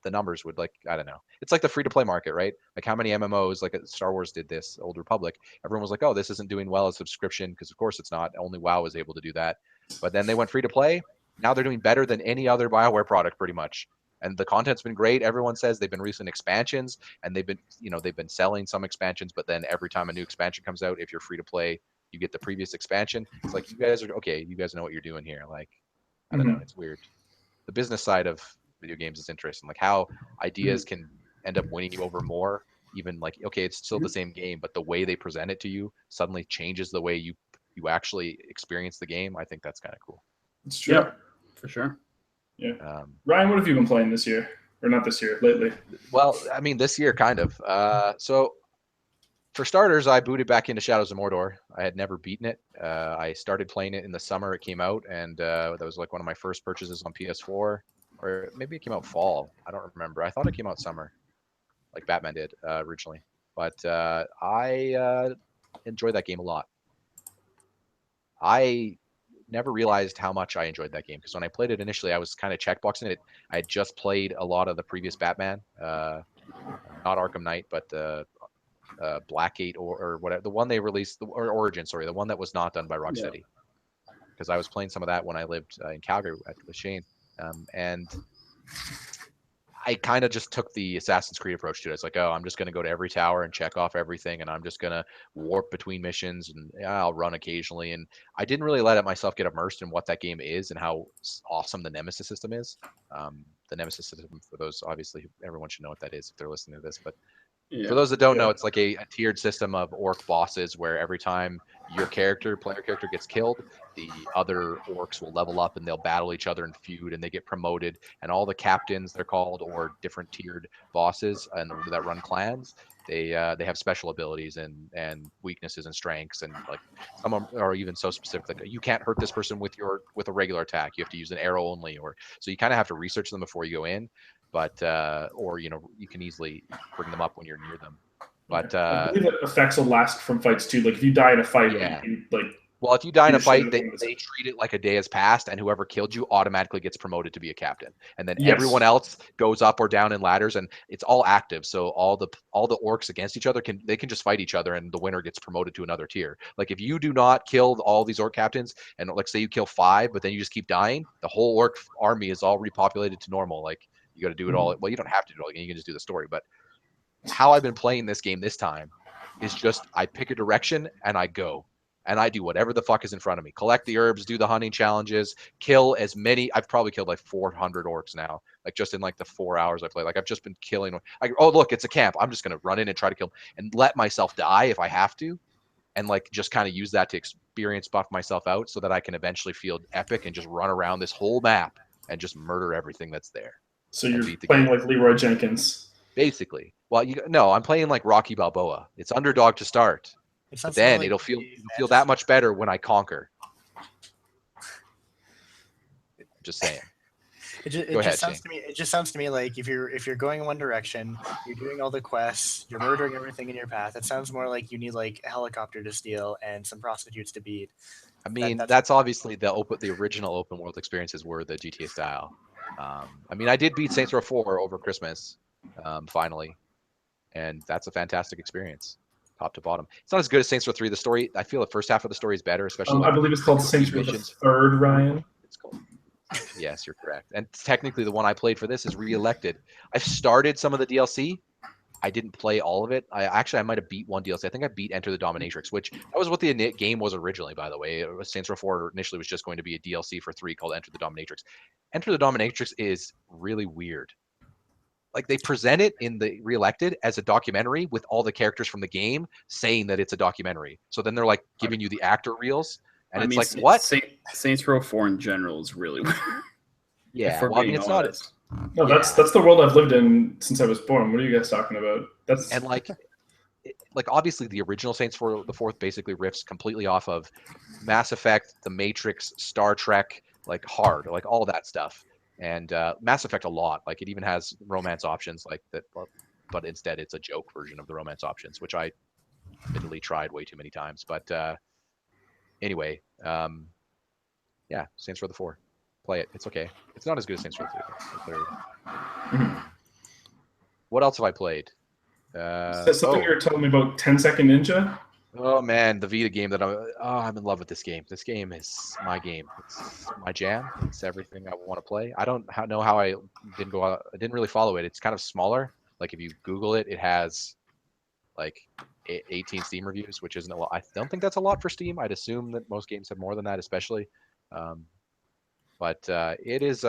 the numbers would like, I don't know. It's like the free to play market, right? Like how many MMOs, like Star Wars did this, Old Republic. Everyone was like, oh, this isn't doing well as subscription because of course it's not. Only WoW was able to do that. But then they went free to play. Now they're doing better than any other BioWare product pretty much. And the content's been great. Everyone says they've been releasing expansions and they've been selling some expansions, but then every time a new expansion comes out, if you're free to play, you get the previous expansion. It's like you guys are okay, you guys know what you're doing here. Like, I don't know, it's weird. The business side of video games is interesting, like how ideas can end up winning you over more. Even like, okay, it's still the same game, but the way they present it to you suddenly changes the way you actually experience the game. I think that's kind of cool. It's true. Yeah, for sure. Yeah. Ryan, what have you been playing this year? Or not this year, lately? Well, I mean, this year kind of. So for starters, I booted back into Shadows of Mordor. I had never beaten it. I started playing it in the summer it came out, and that was like one of my first purchases on PS4, or maybe it came out fall. I don't remember. I thought it came out summer, like Batman did originally. But I enjoyed that game a lot. I never realized how much I enjoyed that game because when I played it initially, I was kind of checkboxing it. I had just played a lot of the previous Batman, not Arkham Knight, but Blackgate or whatever, the one they released, or Origin, sorry, the one that was not done by Rocksteady. Because I was playing some of that when I lived in Calgary with Shane, and I kind of just took the Assassin's Creed approach to it. It's like, oh, I'm just going to go to every tower and check off everything, and I'm just going to warp between missions, and I'll run occasionally. And I didn't really let myself get immersed in what that game is and how awesome the Nemesis system is. The Nemesis system, for those, obviously, everyone should know what that is if they're listening to this. But for those that don't know, it's like a tiered system of orc bosses where every time your player character gets killed, the other orcs will level up and they'll battle each other and feud and they get promoted. And all the captains, they're called, or different tiered bosses and that run clans, they have special abilities and weaknesses and strengths, and like some are even so specific, like you can't hurt this person with a regular attack. You have to use an arrow only, or so you kind of have to research them before you go in. But or you can easily bring them up when you're near them. But I believe that effects will last from fights too. Like if you die in a fight, yeah. you can, well, if you die in a fight, they treat it like a day has passed, and whoever killed you automatically gets promoted to be a captain. And then everyone else goes up or down in ladders, and it's all active. So all the orcs against each other can just fight each other, and the winner gets promoted to another tier. Like if you do not kill all these orc captains, and like say you kill 5, but then you just keep dying, the whole orc army is all repopulated to normal. Like you got to do it all. Well, you don't have to do it all again. You can just do the story. But how I've been playing this game this time is just I pick a direction and I go. And I do whatever the fuck is in front of me. Collect the herbs, do the hunting challenges, kill as many. I've probably killed like 400 orcs now. Like just in like the 4 hours I played. Like I've just been killing. Oh, look, it's a camp. I'm just going to run in and try to kill them and let myself die if I have to. And like just kind of use that to experience buff myself out so that I can eventually feel epic and just run around this whole map and just murder everything that's there. So you're playing like Leroy Jenkins. Basically. Well, no, I'm playing like Rocky Balboa. It's underdog to start. But then it'll feel that much better when I conquer. Just saying. It just sounds to me like if you're going in one direction, you're doing all the quests, you're murdering everything in your path. It sounds more like you need like a helicopter to steal and some prostitutes to beat. I mean, that's obviously the original open world experiences were the GTA style. I mean, I did beat Saints Row 4 over Christmas, finally, and that's a fantastic experience, top to bottom. It's not as good as Saints Row 3. The story, I feel the first half of the story is better, especially. I believe it's called Saints Row the Third, Ryan. It's called Yes, you're correct. And technically, the one I played for this is Re-elected. I've started some of the DLC. I didn't play all of it. I might have beat one DLC. I think I beat Enter the Dominatrix, which that was what the game was originally, by the way. Saints Row 4 initially was just going to be a DLC for 3 called Enter the Dominatrix. Enter the Dominatrix is really weird. Like they present it in the Re-elected as a documentary with all the characters from the game saying that it's a documentary. So then they're like giving you the actor reels, and I it's mean, like what? Saints Row 4 in general is really weird. Yeah, well, I mean, it's not. No, Yeah. that's the world I've lived in since I was born. What are you guys talking about? That's And like obviously the original Saints for the Fourth basically riffs completely off of Mass Effect, The Matrix, Star Trek, like hard, like all that stuff. And Mass Effect a lot. Like it even has romance options like that, but instead it's a joke version of the romance options, which I admittedly tried way too many times. But anyway, yeah, Saints Row the 4. Play it. It's okay. It's not as good as Saints Row 3 though. What else have I played? something you were telling me about 10-second Ninja. Oh man, the Vita game that I'm in love with this game. This game is my game. It's my jam. It's everything I want to play. I don't know how I didn't go out. I didn't really follow it. It's kind of smaller. Like if you Google it, it has like 18 Steam reviews, which isn't a lot. I don't think that's a lot for Steam. I'd assume that most games have more than that, especially. But it is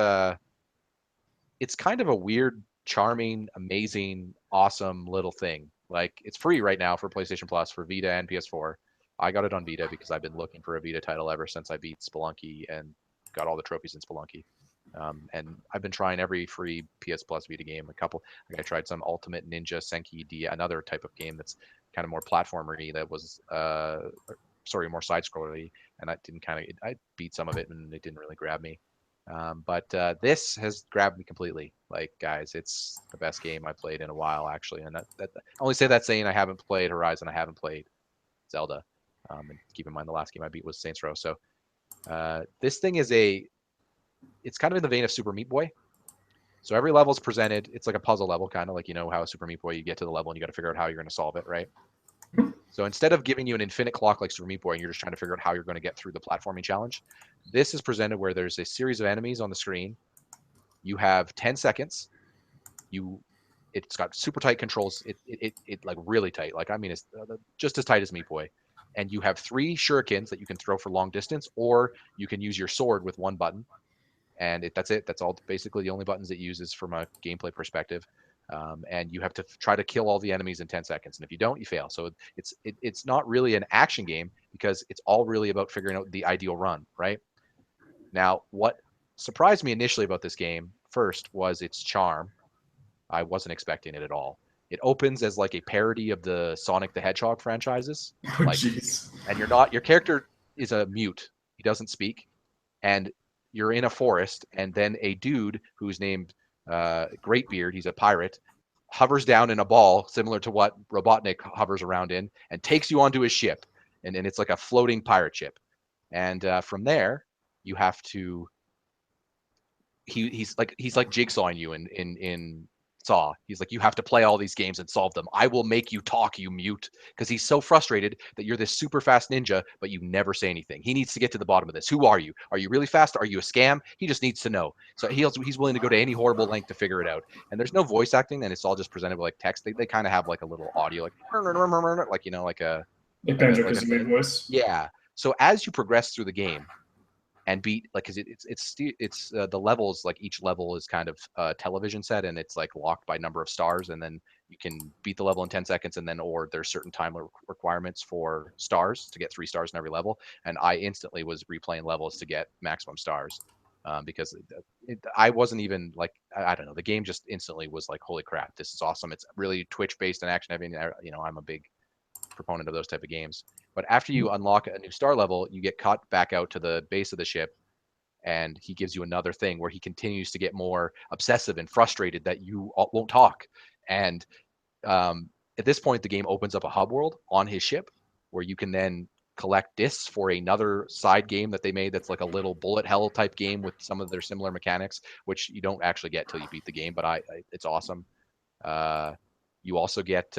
it's kind of a weird, charming, amazing, awesome little thing. Like it's free right now for PlayStation Plus for Vita and PS4. I got it on Vita because I've been looking for a Vita title ever since I beat Spelunky and got all the trophies in Spelunky. And I've been trying every free PS Plus Vita game. I tried some Ultimate Ninja Senki D, another type of game that's kind of more platformery that was more side scrollery, and I beat some of it and it didn't really grab me. But this has grabbed me completely. Like, guys, it's the best game I played in a while, actually. And that I only say that saying I haven't played Horizon, I haven't played Zelda. And keep in mind, the last game I beat was Saints Row. So this thing it's kind of in the vein of Super Meat Boy. So every level is presented. It's like a puzzle level, kind of like how a Super Meat Boy, you get to the level and you got to figure out how you're going to solve it, right? So instead of giving you an infinite clock like Super Meat Boy and you're just trying to figure out how you're going to get through the platforming challenge, this is presented where there's a series of enemies on the screen. You have 10 seconds. It's got super tight controls. It like really tight. Like, I mean, it's just as tight as Meat Boy. And you have 3 shurikens that you can throw for long distance, or you can use your sword with 1 button. And that's it. That's all basically the only buttons it uses from a gameplay perspective. And you have to try to kill all the enemies in 10 seconds. And if you don't, you fail. So it's not really an action game because it's all really about figuring out the ideal run, right? Now, what surprised me initially about this game first was its charm. I wasn't expecting it at all. It opens as like a parody of the Sonic the Hedgehog franchises. Oh, like, jeez. and your character is a mute. He doesn't speak. And you're in a forest, and then a dude who's named Greatbeard, he's a pirate, hovers down in a ball similar to what Robotnik hovers around in, and takes you onto his ship, and it's like a floating pirate ship. And from there, you have to. He's like jigsawing you in Saw. He's like, you have to play all these games and solve them. I will make you talk, you mute, because he's so frustrated that you're this super fast ninja, but you never say anything. He needs to get to the bottom of this. Who are you? Are you really fast? Are you a scam? He just needs to know. So he's willing to go to any horrible length to figure it out. And there's no voice acting, and it's all just presented with like text. They kind of have like a little audio, like like a Like Banjo-Kazooie voice. yeah. So as you progress through the game, and beat like because it's the levels, like each level is kind of a television set and it's like locked by number of stars, and then you can beat the level in 10 seconds, and then or there's certain time requirements for stars to get 3 stars in every level, and I instantly was replaying levels to get maximum stars because I wasn't even like I don't know, the game just instantly was like, holy crap, this is awesome. It's really twitch based and action heavy, and I'm a big proponent of those type of games. But after you unlock a new star level, you get caught back out to the base of the ship, and he gives you another thing where he continues to get more obsessive and frustrated that you won't talk. And at this point, the game opens up a hub world on his ship where you can then collect discs for another side game that they made that's like a little bullet hell type game with some of their similar mechanics, which you don't actually get till you beat the game, but it's awesome. You also get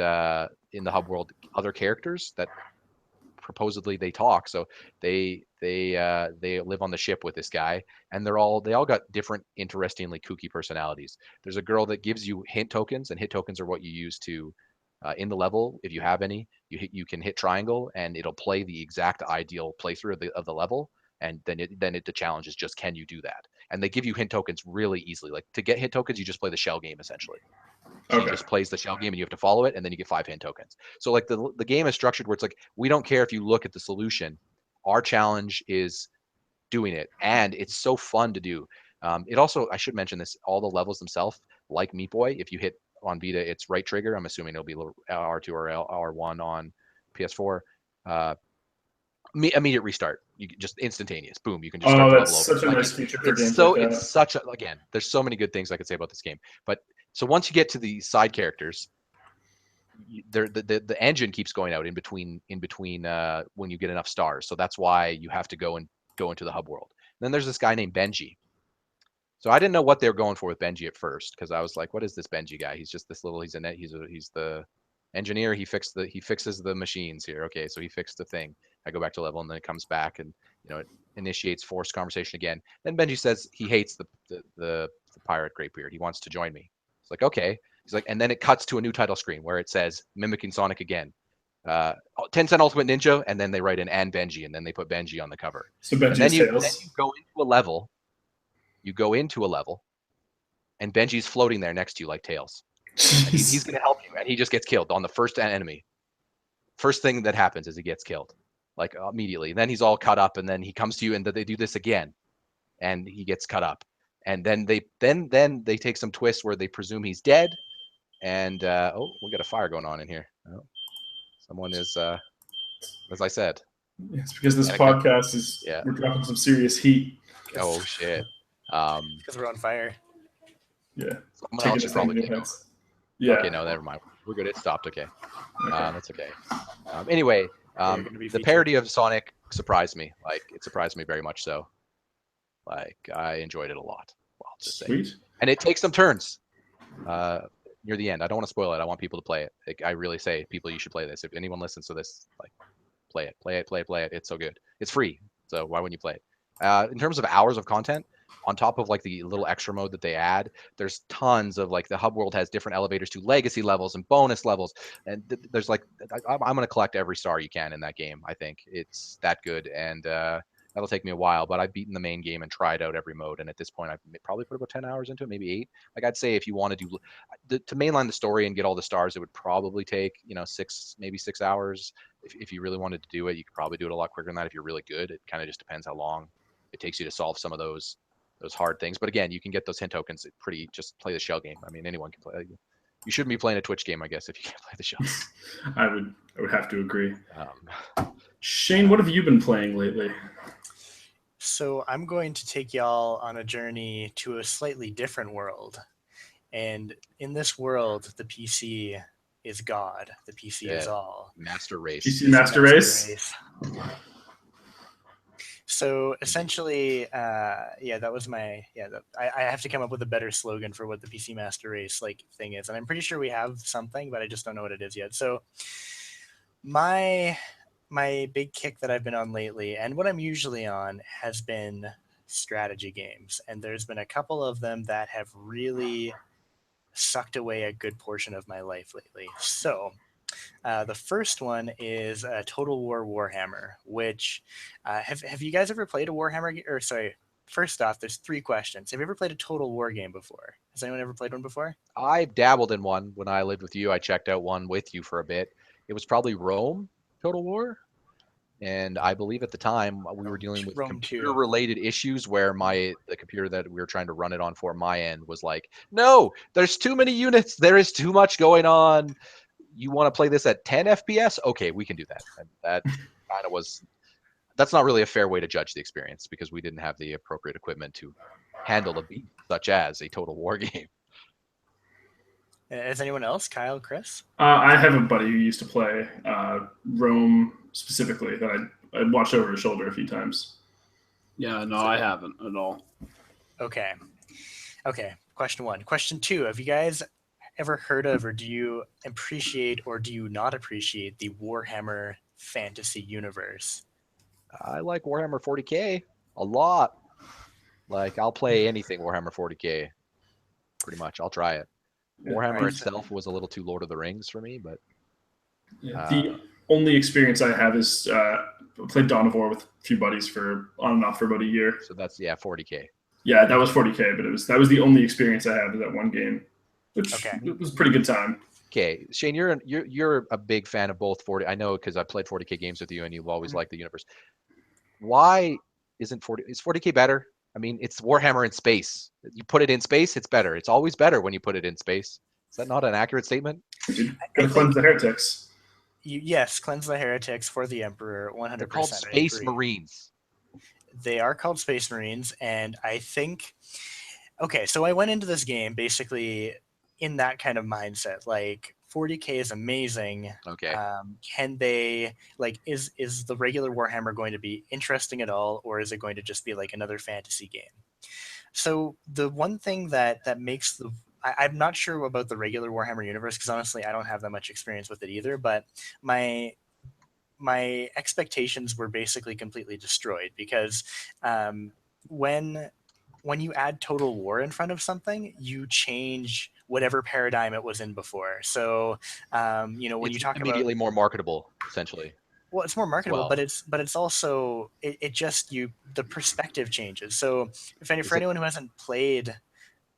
in the hub world other characters that supposedly they talk. So they live on the ship with this guy, and they all got different, interestingly kooky personalities. There's a girl that gives you hint tokens, and hint tokens are what you use to in the level, if you have any, you can hit triangle, and it'll play the exact ideal playthrough of the level, and the challenge is just, can you do that? And they give you hint tokens really easily. Like, to get hint tokens, you just play the shell game essentially. She Okay. just plays the shell game, and you have to follow it, and then you get 5 hint tokens. So like the game is structured where it's like, we don't care if you look at the solution. Our challenge is doing it, and it's so fun to do. It also, I should mention this, all the levels themselves, like Meat Boy, if you hit on Vita, it's right trigger. I'm assuming it'll be R2 or R1 on PS4. Immediate restart. You can just instantaneous. Boom. You can just start Oh, the that's level over. such a Like, nice feature for games like that. it's such a, again, there's so many good things I could say about this game. But so once you get to the side characters, the engine keeps going out in between when you get enough stars. So that's why you have to go into the hub world. And then there's this guy named Benji. So I didn't know what they were going for with Benji at first, because I was like, what is this Benji guy? He's just this little, he's the engineer. He fixes the machines here. Okay, so he fixed the thing. I go back to level, and then it comes back, and it initiates forced conversation again. Then Benji says he hates the pirate Greybeard. He wants to join me. It's like, okay. He's like, and then it cuts to a new title screen where it says, mimicking Sonic again, 10-cent Ultimate Ninja, and then they write in and Benji, and then they put Benji on the cover. So And then Benji's you Tails. go into a level. You go into a level, and Benji's floating there next to you like Tails. And he's going to help you, and he just gets killed on the first enemy. First thing that happens is he gets killed, like immediately. And then he's all cut up, and then he comes to you, and they do this again, and he gets cut up. And then they take some twists where they presume he's dead, and oh, we got a fire going on in here. Oh, someone is, as I said. It's because this Anakin. podcast is, Yeah. we're dropping some serious heat. Oh shit. Because we're on fire. Yeah. Someone else should probably take over. Yeah. Okay, no, never mind. We're good. It stopped. Okay. That's okay. Anyway, You're gonna be the featured. parody of Sonic surprised me. Like, it surprised me very much so. Like, I enjoyed it a lot. Well, I'll just say. Sweet. And it takes some turns near the end. I don't want to spoil it. I want people to play it. Like, I really say, people, you should play this. If anyone listens to this, like, play it. Play it. It's so good. It's free, so why wouldn't you play it? In terms of hours of content, on top of like the little extra mode that they add, there's tons of, like, the hub world has different elevators to legacy levels and bonus levels, and there's like, I'm going to collect every star you can in that game. I think it's that good, and that'll take me a while, but I've beaten the main game and tried out every mode, and at this point I've probably put about 10 hours into it, maybe 8. Like, I'd say if you want to do to mainline the story and get all the stars, it would probably take 6 hours. If you really wanted to do it, you could probably do it a lot quicker than that if you're really good. It kind of just depends how long it takes you to solve some of those hard things. But again, you can get those hint tokens just play the shell game. I mean, anyone can play. You shouldn't be playing a Twitch game, I guess, if you can't play the shell. I would have to agree. Shane, what have you been playing lately? So I'm going to take y'all on a journey to a slightly different world. And in this world, the PC is God. The PC is all. Master race. PC Master Race? So essentially, that was my, I have to come up with a better slogan for what the PC Master Race thing is. And I'm pretty sure we have something, but I just don't know what it is yet. So my big kick that I've been on lately, and what I'm usually on, has been strategy games. And there's been a couple of them that have really sucked away a good portion of my life lately. So the first one is Total War Warhammer, which have you guys ever played a Warhammer? Or sorry, first off, there's 3 questions. Have you ever played a Total War game before? Has anyone ever played one before? I dabbled in one when I lived with you. I checked out one with you for a bit. It was probably Rome Total War. And I believe at the time we were dealing with computer-related issues where the computer that we were trying to run it on for my end was like, no, there's too many units. There is too much going on. You want to play this at 10 FPS? Okay, we can do that. And that kind of was, that's not really a fair way to judge the experience because we didn't have the appropriate equipment to handle a beat such as a Total War game. Is anyone else? Kyle, Chris? I have a buddy who used to play Rome specifically that I watched over his shoulder a few times. Yeah, no, I haven't at all. Okay. Question 1. Question 2. Have you guys ever heard of, or do you appreciate or do you not appreciate the Warhammer fantasy universe? I like Warhammer 40K a lot. Like, I'll play anything Warhammer 40K, pretty much. I'll try it. Yeah, Warhammer Right. itself was a little too Lord of the Rings for me, but the only experience I have is I played Dawn of War with a few buddies for on and off for about a year. so that's 40K. Yeah, that was 40K, but that was the only experience I had with that one game, which Okay. was a pretty good time. Okay, Shane, you're a big fan of both 40. I know because I played 40K games with you, and you've always liked the universe. Why isn't 40? Is 40K better? I mean, it's Warhammer in space. You put it in space, it's better. It's always better when you put it in space. Is that not an accurate statement? Dude, I gotta cleanse think the heretics. yes, cleanse the heretics for the Emperor. They're 100%. called I Space agree. Marines. They are called Space Marines, and I think okay, so I went into this game basically in that kind of mindset. Like 40K is amazing. Okay. Can they is the regular Warhammer going to be interesting at all, or is it going to just be like another fantasy game? So the one thing that makes I'm not sure about the regular Warhammer universe because honestly I don't have that much experience with it either. But my my expectations were basically completely destroyed because um, when you add Total War in front of something, you change whatever paradigm it was in before. So, when you It's talk about immediately more marketable, essentially, well, it's more as marketable, well. but it's also it just the perspective changes. So, for Is it anyone who hasn't played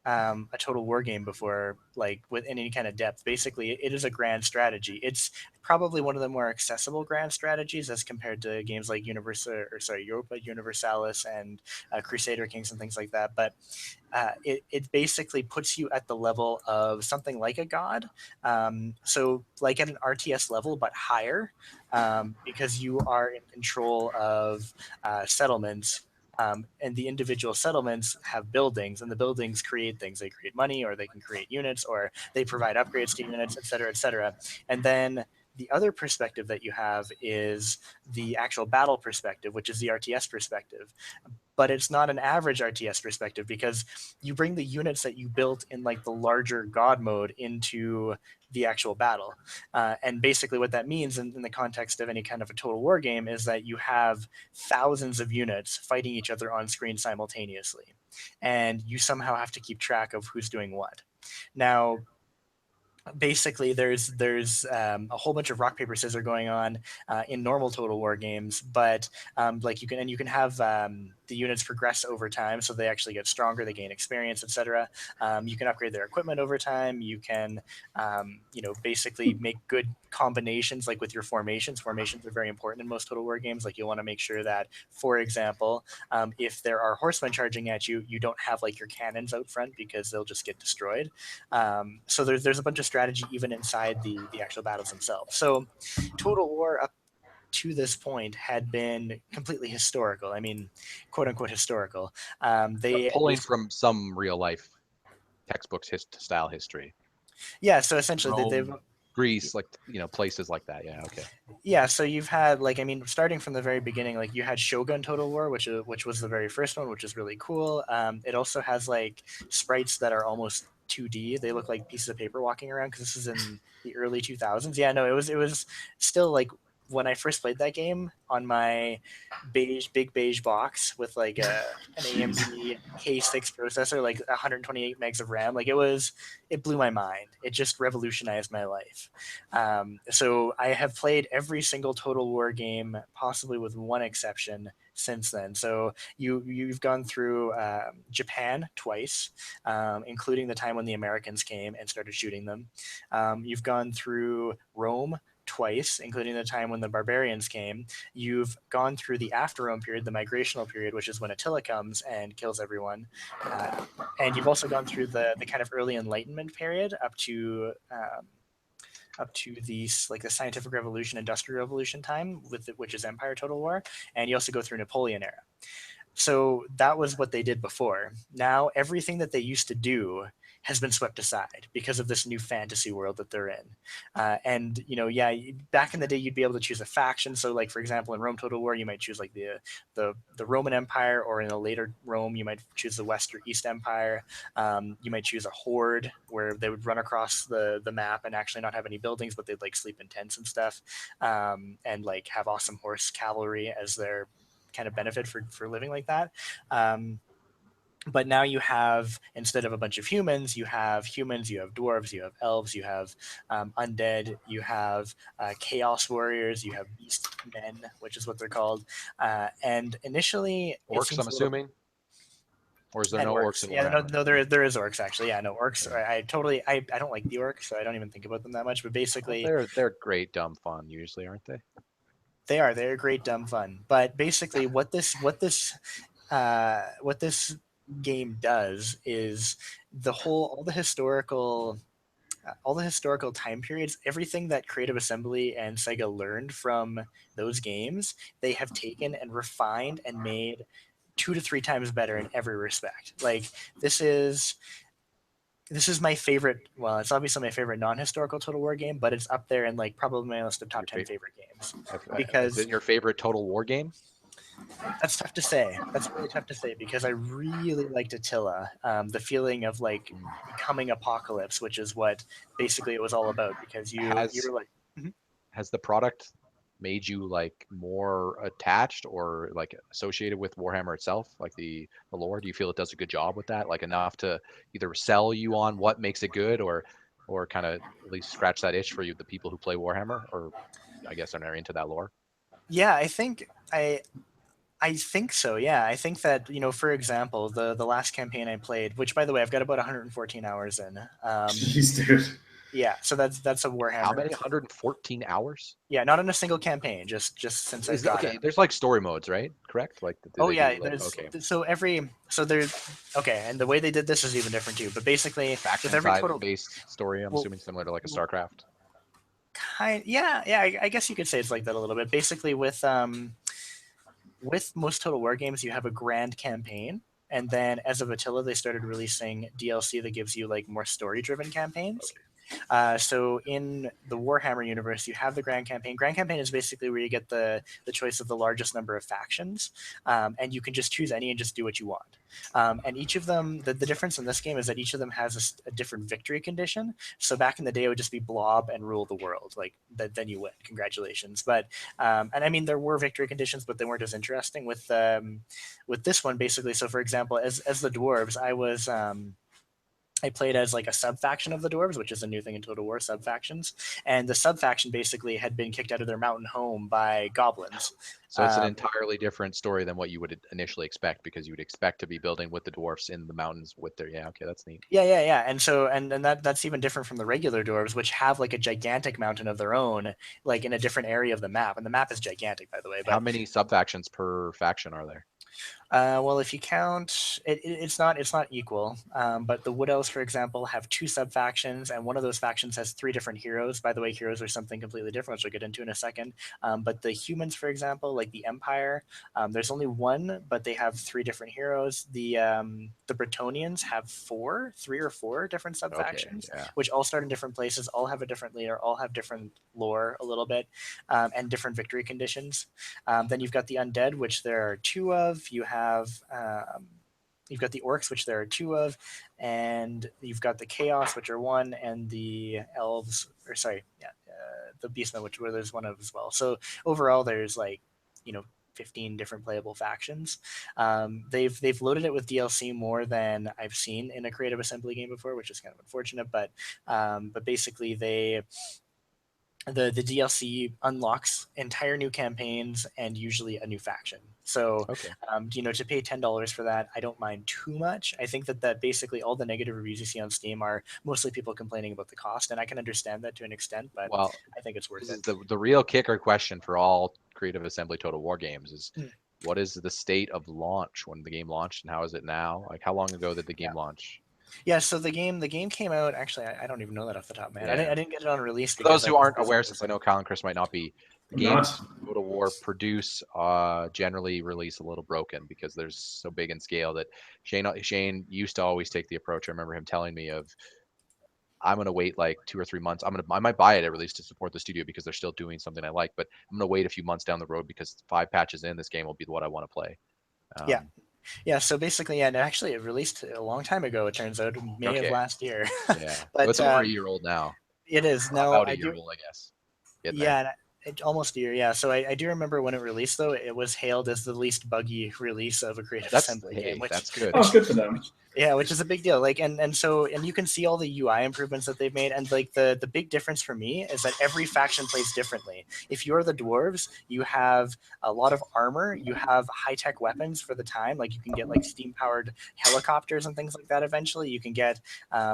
a Total War game before, like with any kind of depth. Basically, it is a grand strategy. It's probably one of the more accessible grand strategies as compared to games like Europa Universalis and Crusader Kings and things like that. But it basically puts you at the level of something like a god. So like at an RTS level, but higher, because you are in control of settlements and the individual settlements have buildings, and the buildings create things. They create money, or they can create units, or they provide upgrades to units, et cetera, et cetera. And then the other perspective that you have is the actual battle perspective, which is the RTS perspective. But it's not an average RTS perspective because you bring the units that you built in like the larger God mode into the actual battle. And basically, what that means in the context of any kind of a Total War game is that you have thousands of units fighting each other on screen simultaneously. And you somehow have to keep track of who's doing what. Now, basically there's a whole bunch of rock paper scissors going on in normal Total War games, but like you can have the units progress over time, so they actually get stronger, they gain experience, etc. You can upgrade their equipment over time. You can basically make good combinations, like with your formations. Formations are very important in most Total War games. Like you'll want to make sure that, for example, if there are horsemen charging at you, you don't have like your cannons out front because they'll just get destroyed. So there's a bunch of strategy even inside the actual battles themselves. So Total War up to this point had been completely historical. I mean, quote unquote historical. But They pulling from some real life textbooks style history? yeah. So essentially, they've Rome, Greece, like places like that. Yeah, okay. yeah. So you've had like I mean, starting from the very beginning, like you had Shogun Total War, which was the very first one, which is really cool. It also has like sprites that are almost 2D. They look like pieces of paper walking around because this is in the early 2000s. Yeah, no, it was still like when I first played that game on my big beige box with like an Jeez. AMD K6 processor, like 128 megs of RAM. Like it blew my mind. It just revolutionized my life. So I have played every single Total War game, possibly with one exception, since then. So you've gone through Japan twice, including the time when the Americans came and started shooting them. You've gone through Rome twice, including the time when the barbarians came. You've gone through the after Rome period, the migrational period, which is when Attila comes and kills everyone. And you've also gone through the kind of early Enlightenment period up to the like the scientific revolution, industrial revolution time, which is Empire Total War, and you also go through Napoleon era. So that was what they did before. Now everything that they used to do has been swept aside because of this new fantasy world that they're in. And yeah, back in the day, you'd be able to choose a faction. So, like for example, in Rome Total War, you might choose like the Roman Empire, or in a later Rome, you might choose the West or East Empire. You might choose a horde where they would run across the map and actually not have any buildings, but they'd like sleep in tents and stuff, and like have awesome horse cavalry as their kind of benefit for living like that. But now you have, instead of a bunch of humans, you have dwarves, you have elves, you have undead, you have chaos warriors, you have beast men, which is what they're called. And initially, it Orcs, seems I'm a little. assuming, or is there And no orcs orcs. in Yeah, no, Warhammer? no, there is orcs actually. Yeah, no orcs. Yeah. I don't like the orcs, so I don't even think about them that much. But Well, basically, they're great dumb fun usually, aren't they? they're great dumb fun. But basically, what this game does is all the historical time periods, everything that Creative Assembly and Sega learned from those games, they have taken and refined and made 2 to 3 times better in every respect. Like this is this is my favorite. Well, it's obviously my favorite non-historical Total War game, but it's up there in like probably my list of top Your 10 favorite? favorite games Is because it your favorite Total War game? that's tough to say. That's really tough to say because I really liked Attila. The feeling of like becoming Apocalypse, which is what basically it was all about. Because you Has were like, Mhm. has the product made you like more attached or like associated with Warhammer itself, like the lore? Do you feel it does a good job with that, like enough to either sell you on what makes it good, or kind of at least scratch that itch for you, the people who play Warhammer, or I guess are not into that lore? Yeah, I think so. Yeah, I think that for example, the last campaign I played, which by the way I've got about 114 hours in. Jeez, dude. Yeah, so that's a How Warhammer. many? 114 hours? Yeah, not in a single campaign, just since I've Is got it. okay? There's like story modes, right? Correct? Like, do Oh they yeah, do like there's okay so there's okay, and the way they did this is even different too. But basically, with faction every size total, based story? I'm well, assuming similar to like a StarCraft. yeah, I guess you could say it's like that a little bit. Basically, with most Total War games, you have a grand campaign, and then as of Attila, they started releasing DLC that gives you like more story-driven campaigns. So in the Warhammer universe, you have the Grand Campaign. Grand Campaign is basically where you get the choice of the largest number of factions, and you can just choose any and just do what you want. And each of them, the difference in this game is that each of them has a different victory condition. So back in the day, it would just be blob and rule the world. Like that, then you win. Congratulations. But and I mean, there were victory conditions, but they weren't as interesting with this one. Basically, so for example, as the dwarves, I played as like a sub faction of the dwarves, which is a new thing in Total War, sub factions. And the sub faction basically had been kicked out of their mountain home by goblins. So it's an entirely different story than what you would initially expect, because you would expect to be building with the dwarfs in the mountains with their, yeah, okay, that's neat. Yeah. And so and that's even different from the regular dwarves, which have like a gigantic mountain of their own, like in a different area of the map. And the map is gigantic, by the way. How But many sub factions per faction are there? well, if you count, it's not equal. But the Wood Elves, for example, have two sub factions, and one of those factions has three different heroes. By the way, heroes are something completely different, which we'll get into in a second. But the humans, for example, like the Empire, there's only one, but they have three different heroes. The Bretonians have three or four different sub Okay, factions, yeah. which all start in different places, all have a different leader, all have different lore a little bit, and different victory conditions. Then you've got the undead, which there are two of. You've got the orcs, which there are two of, and you've got the chaos, which are one, and the elves, or sorry, yeah, the beastmen, which where there's one of as well. So overall, there's like, you know, 15 different playable factions. They've loaded it with DLC more than I've seen in a Creative Assembly game before, which is kind of unfortunate. But basically the DLC unlocks entire new campaigns and usually a new faction. So, Okay. to pay $10 for that, I don't mind too much. I think that basically all the negative reviews you see on Steam are mostly people complaining about the cost, and I can understand that to an extent, but Well, I think it's worth this it. is the real kicker question for all Creative Assembly Total War games is Mm. what is the state of launch when the game launched, and how is it now? Like, how long ago did the Yeah. game launch? Yeah, so the game came out. Actually, I don't even know that off the top of my head. Yeah. I didn't get it on release For those because I who was aren't busy. aware, since I know Kyle and Chris might not be The I'm games not. Total War produce generally release a little broken because they're so big in scale that Shane used to always take the approach. I remember him telling me of, I'm gonna wait like 2 or 3 months. I might buy it at release to support the studio because they're still doing something I like, but I'm gonna wait a few months down the road because 5 patches in, this game will be what I want to play. Yeah. Yeah, so basically, yeah, and actually it released a long time ago, it turns out, May of Okay. last year. Yeah, But it's over a year old now. it is. No, About a I year do. old, I guess. Getting there. Yeah, almost a year. Yeah, so I do remember when it released, though, it was hailed as the least buggy release of a Creative Assembly game, which that's good. Oh, good for them. yeah, which is a big deal. Like, and so, and you can see all the UI improvements that they've made, and like the big difference for me is that every faction plays differently. If you're the dwarves, you have a lot of armor, you have high tech weapons for the time, like you can get like steam powered helicopters and things like that. Eventually, you can get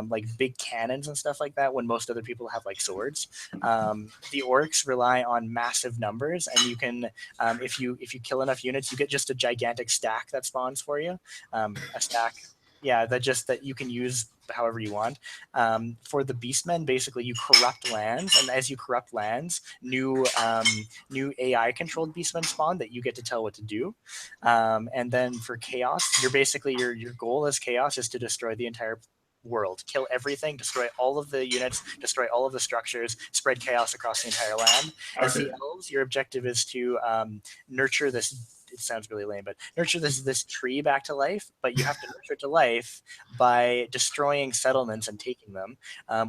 like big cannons and stuff like that when most other people have like swords. The orcs rely on massive numbers, and you can if you kill enough units, you get just a gigantic stack that spawns for you, a stack. Yeah, that you can use however you want. For the beastmen, basically you corrupt lands, and as you corrupt lands, new AI controlled beastmen spawn that you get to tell what to do. And then for chaos, you're basically your goal as chaos is to destroy the entire world, kill everything, destroy all of the units, destroy all of the structures, spread chaos across the entire land. As the elves, your objective is to nurture this. It sounds really lame, but nurture this tree back to life. But you have to nurture it to life by destroying settlements and taking them,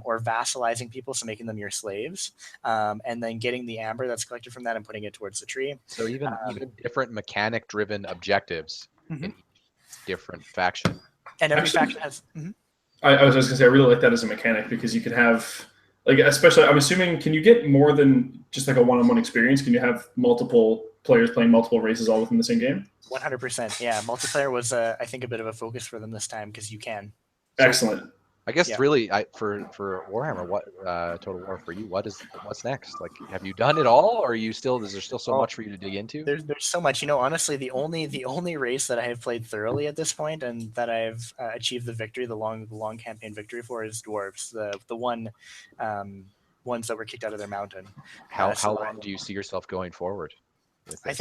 or vassalizing people, so making them your slaves, and then getting the amber that's collected from that and putting it towards the tree. So even different mechanic-driven objectives in each different faction. And every faction has. I was just gonna say, I really like that as a mechanic because you could have, like, especially, I'm assuming, can you get more than just like a one-on-one experience? Can you have multiple players playing multiple races all within the same game? 100%. Yeah, multiplayer was, I think, a bit of a focus for them this time because you can. Excellent. I guess really, for Warhammer, what Total War for you? What's next? Like, have you done it all, or are you still? Is there still so much for you to dig into? There's so much. Honestly, the only race that I have played thoroughly at this point, and that I've achieved the victory, the long campaign victory for, is dwarves. The ones that were kicked out of their mountain. How long do you see yourself going forward? I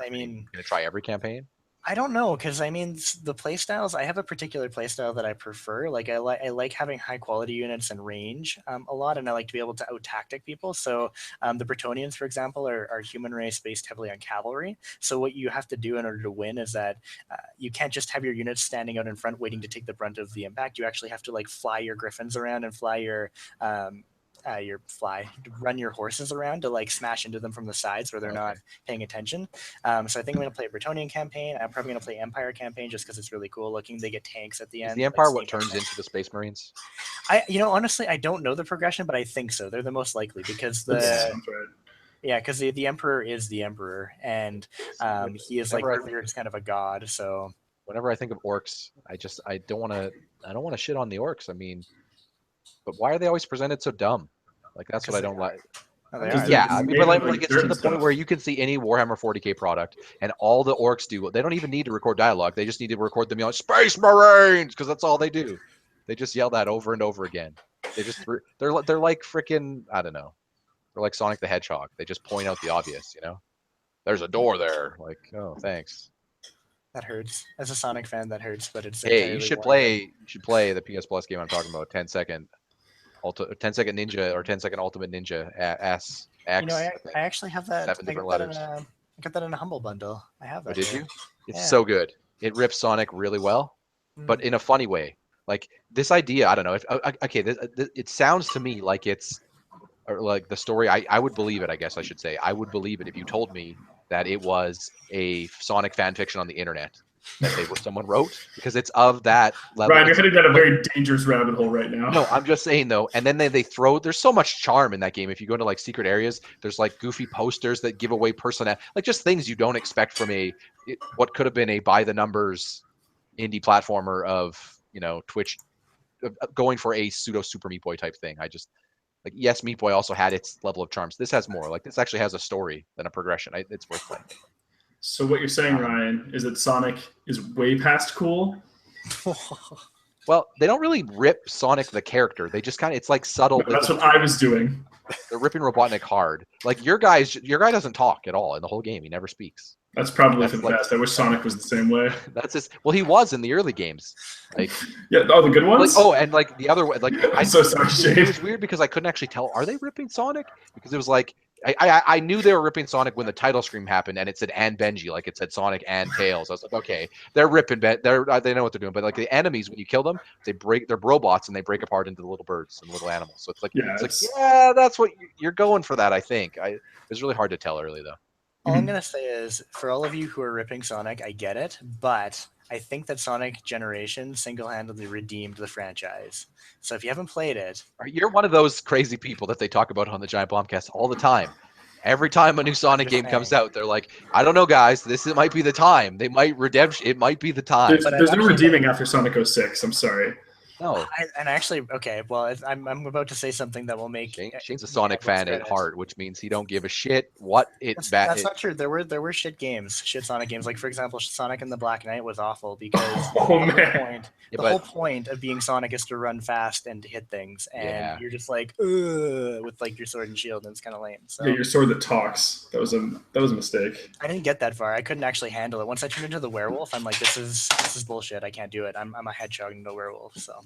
mean, gonna try every campaign. I don't know, because I mean, the playstyles, I have a particular playstyle that I prefer. Like I like having high quality units and range a lot, and I like to be able to out tactic people. So the Bretonians, for example, are human race based heavily on cavalry. So what you have to do in order to win is that you can't just have your units standing out in front waiting to take the brunt of the impact. You actually have to like fly your griffins around and fly run your horses around to like smash into them from the sides where they're not paying attention. So I think I'm going to play a Bretonian campaign. I'm probably going to play Empire campaign just because it's really cool looking. They get tanks at the end. Is the Empire what turns into the Space Marines? Honestly, I don't know the progression, but I think so. They're the most likely because because the Emperor is the Emperor, and he is like just kind of a god. So whenever I think of orcs, I don't want to shit on the orcs. I mean, but why are they always presented so dumb? Like, that's what I don't like. Yeah, I mean, but like it's to the point where you can see any Warhammer 40K product, and all the orcs do. They don't even need to record dialogue. They just need to record them yelling "Space Marines" because that's all they do. They just yell that over and over again. They're like freaking, I don't know. They're like Sonic the Hedgehog. They just point out the obvious. There's a door there. Like, oh, thanks. That hurts. As a Sonic fan, that hurts. But it's you should play the PS Plus game I'm talking about. 10-second ninja or 10-second ultimate ninja S X. I actually have that. 7 different letters. I got that in a Humble Bundle. I have that. Oh, did you? It's so good. It rips Sonic really well, but in a funny way. Like, this idea, I don't know. It sounds to me like it's, or like the story. I would believe it. I guess I should say I would believe it if you told me that it was a Sonic fan fiction on the internet that someone wrote, because it's of that level. Ryan, you're heading down a very dangerous rabbit hole right now. No, I'm just saying though. And then they throw. There's so much charm in that game. If you go into like secret areas, there's like goofy posters that give away personality, like just things you don't expect from what could have been a by the numbers indie platformer of Twitch, going for a pseudo Super Meat Boy type thing. Yes, Meat Boy also had its level of charms. This has more. Like, this actually has a story than a progression. It's worth playing. So what you're saying, Ryan, is that Sonic is way past cool? Well, they don't really rip Sonic the character. They just kind of, it's like subtle. No, that's what I was doing. They're ripping Robotnik hard. Like your guy doesn't talk at all in the whole game. He never speaks. That's probably That's for the like- best. I wish Sonic was the same way. That's just well, he was in the early games. Like Yeah, the good ones. and like the other way, like I'm so sorry, Shane. it was weird because I couldn't actually tell. Are they ripping Sonic? Because it was like I knew they were ripping Sonic when the title screen happened and it said and Benji, like it said Sonic and Tails. I was like, okay, they're ripping. They know what they're doing. But like the enemies, when you kill them, they're robots and they break apart into the little birds and little animals. So it's like that's what you're going for. That I think. It was really hard to tell early though. All I'm going to say is, for all of you who are ripping Sonic, I get it, but I think that Sonic Generations single-handedly redeemed the franchise. So if you haven't played it... You're one of those crazy people that they talk about on the Giant Bombcast all the time. Every time a new Sonic game comes out, they're like, I don't know, guys, might be the time. It might be the time. There's no redeeming after Sonic 06, I'm sorry. No. I'm about to say something that will make Shane's a Sonic fan at heart, which means he don't give a shit what it's bad. That's not true. There were shit Sonic games. Like for example, Sonic and the Black Knight was awful because the whole point of being Sonic is to run fast and to hit things, and you're just like with like your sword and shield, and it's kind of lame. So. Yeah, your sword that talks. That was a mistake. I didn't get that far. I couldn't actually handle it. Once I turned into the werewolf, I'm like, this is bullshit. I can't do it. I'm a hedgehog and no werewolf. So.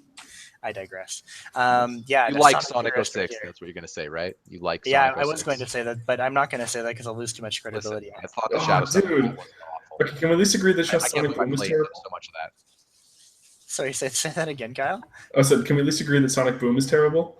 I digress. You like Sonic 06, that's what you're going to say, right? You like Sonic 06. I was going to say that, but I'm not going to say that because I'll lose too much credibility. I thought the Shadow dude. Okay, can we at least agree that Sonic Boom is terrible? So much of that. Sorry, say that again, Kyle? I said, can we at least agree that Sonic Boom is terrible?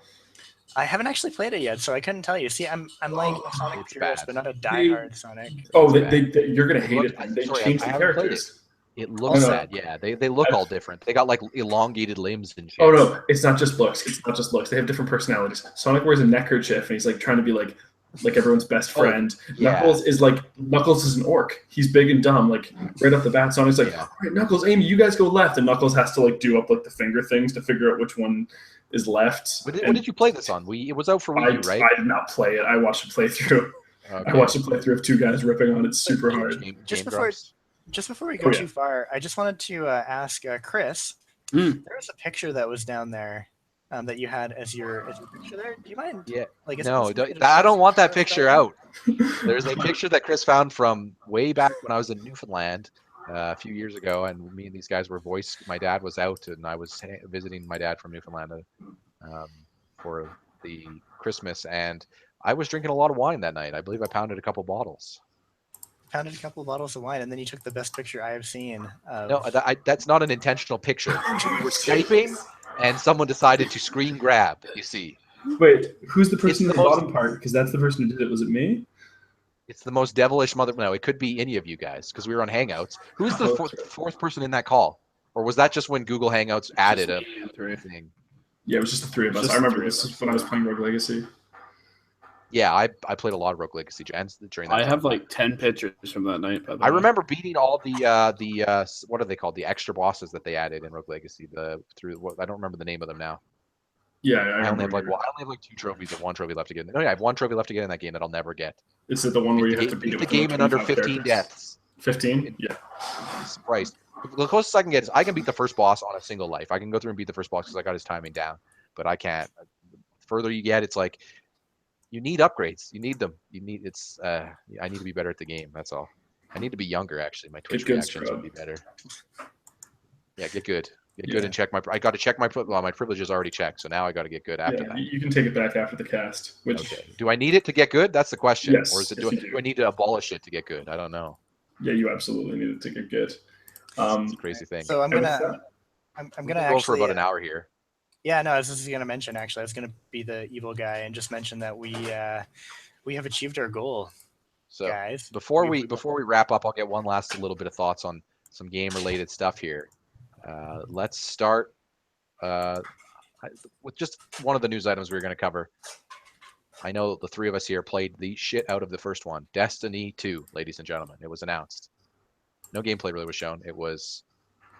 I haven't actually played it yet, so I couldn't tell you. See, I'm like a Sonic purist, but not a diehard Sonic. Oh, you're going to hate it. They changed the characters. It looks bad, yeah. They look all different. They got like elongated limbs and shit. Oh no, it's not just looks. They have different personalities. Sonic wears a neckerchief and he's like trying to be like everyone's best friend. Knuckles is an orc. He's big and dumb. Like right off the bat, Sonic's like, all right, Knuckles, Amy, you guys go left, and Knuckles has to like do up like the finger things to figure out which one is left. What did you play this on? It was out for Wii U, right? I did not play it. I watched a playthrough. Okay. I watched a playthrough of two guys ripping on it. Super hard. Just before we go too far, I just wanted to ask Chris. There was a picture that was down there that you had as your picture there. Do you mind? Yeah. Like, no, I don't want that picture out. There's a picture that Chris found from way back when I was in Newfoundland a few years ago, and me and these guys were my dad was out, and I was visiting my dad from Newfoundland for the Christmas, and I was drinking a lot of wine that night. I believe I pounded a couple bottles. Pounded a couple of bottles of wine, and then you took the best picture I have seen. No, that's not an intentional picture. We're Skyping, and someone decided to screen grab, you see. Wait, who's the person in the bottom part? Because that's the person who did it. Was it me? It's the most devilish mother... No, it could be any of you guys, because we were on Hangouts. Who's the fourth person in that call? Or was that just when Google Hangouts added a thing? Yeah, it was just the three of us. I remember this is when I was playing Rogue Legacy. Yeah, I played a lot of Rogue Legacy during that time. I have like 10 pictures from that night. By the way. I remember beating all the what are they called? The extra bosses that they added in Rogue Legacy. I don't remember the name of them now. Yeah, I only have like 2 trophies and 1 trophy left to get. No, yeah, I have 1 trophy left to get in that game that I'll never get. Is it the one where you have to beat the game in under 15 deaths? 15? Yeah. Jesus Christ. The closest I can get is I can beat the first boss on a single life. I can go through and beat the first boss because I got his timing down. But I can't. The further you get, it's like you need upgrades. You need them. I need to be better at the game. That's all. I need to be younger. Actually, my Twitch reactions would be better. Yeah, get good. Get good and check my. I got to check my. Well, my privilege is already checked, so now I got to get good after that. You can take it back after the cast. Okay. Do I need it to get good? That's the question. Yes. Or is it? Do I need to abolish it to get good? I don't know. Yeah, you absolutely need it to get good. It's a crazy thing. So I'm gonna go for about an hour here. Yeah, no, I was just gonna mention actually. I was gonna be the evil guy and just mention that we have achieved our goal. So guys, before we wrap up, I'll get one last little bit of thoughts on some game related stuff here. Let's start with just one of the news items we're going to cover. I know the 3 of us here played the shit out of the first one, Destiny 2, ladies and gentlemen. It was announced. No gameplay really was shown. It was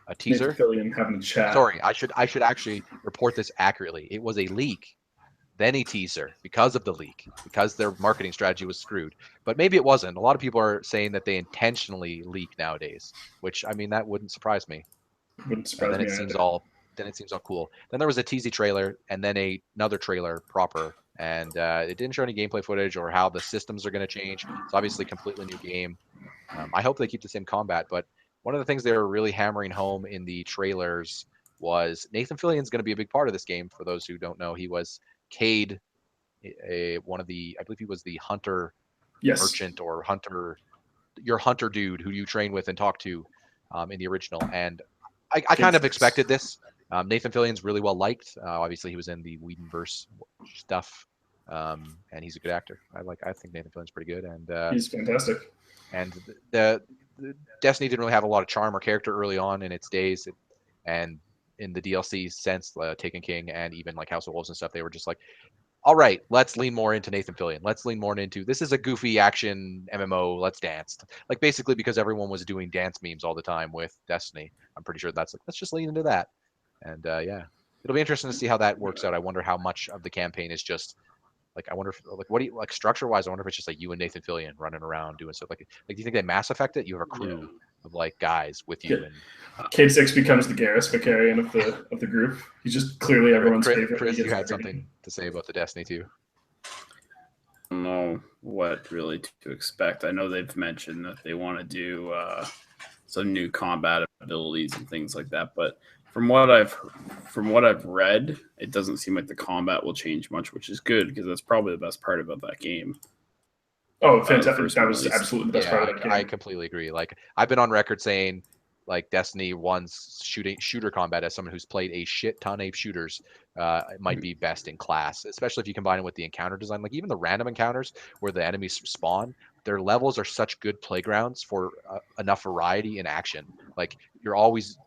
a teaser. Having a chat. Sorry, I should actually report this accurately. It was a leak, then a teaser because of the leak, because their marketing strategy was screwed. But maybe it wasn't. A lot of people are saying that they intentionally leak nowadays, which I mean that wouldn't surprise me. Wouldn't surprise me. Then it seems all cool. Then there was a teasy trailer and then another trailer proper, and it didn't show any gameplay footage or how the systems are going to change. It's obviously a completely new game. I hope they keep the same combat, but one of the things they were really hammering home in the trailers was Nathan Fillion's going to be a big part of this game. For those who don't know, he was Cade, one of the, I believe he was the hunter merchant or hunter, your hunter dude who you train with and talk to in the original. And I kind of expected this. Nathan Fillion's really well liked. Obviously, he was in the Whedonverse stuff, and he's a good actor. I think Nathan Fillion's pretty good, and he's fantastic. And the Destiny didn't really have a lot of charm or character early on in its days, and in the DLC sense, Taken King and even like House of Wolves and stuff, they were just like, all right, let's lean more into Nathan Fillion. Let's lean more into this is a goofy action MMO. Let's dance. Like basically because everyone was doing dance memes all the time with Destiny. I'm pretty sure that's like, let's just lean into that. And yeah, it'll be interesting to see how that works out. I wonder how much of the campaign is just like, I wonder if like, what do you like structure wise? I wonder if it's just like you and Nathan Fillion running around doing stuff. Like do you think they Mass Effect it? You have a crew of like guys with you, and Cade Six becomes the Garrus Vicarian of the group. He's just clearly everyone's favorite. Chris, you had something to say about the Destiny 2. I don't know what really to expect. I know they've mentioned that they want to do some new combat abilities and things like that, but from what I've read, it doesn't seem like the combat will change much, which is good because that's probably the best part about that game. Oh, fantastic! That was absolutely the best part of that game. I completely agree. Like I've been on record saying, like Destiny 1's shooter combat, as someone who's played a shit ton of shooters, it might be best in class, especially if you combine it with the encounter design. Like even the random encounters where the enemies spawn, their levels are such good playgrounds for enough variety in action. Like you're always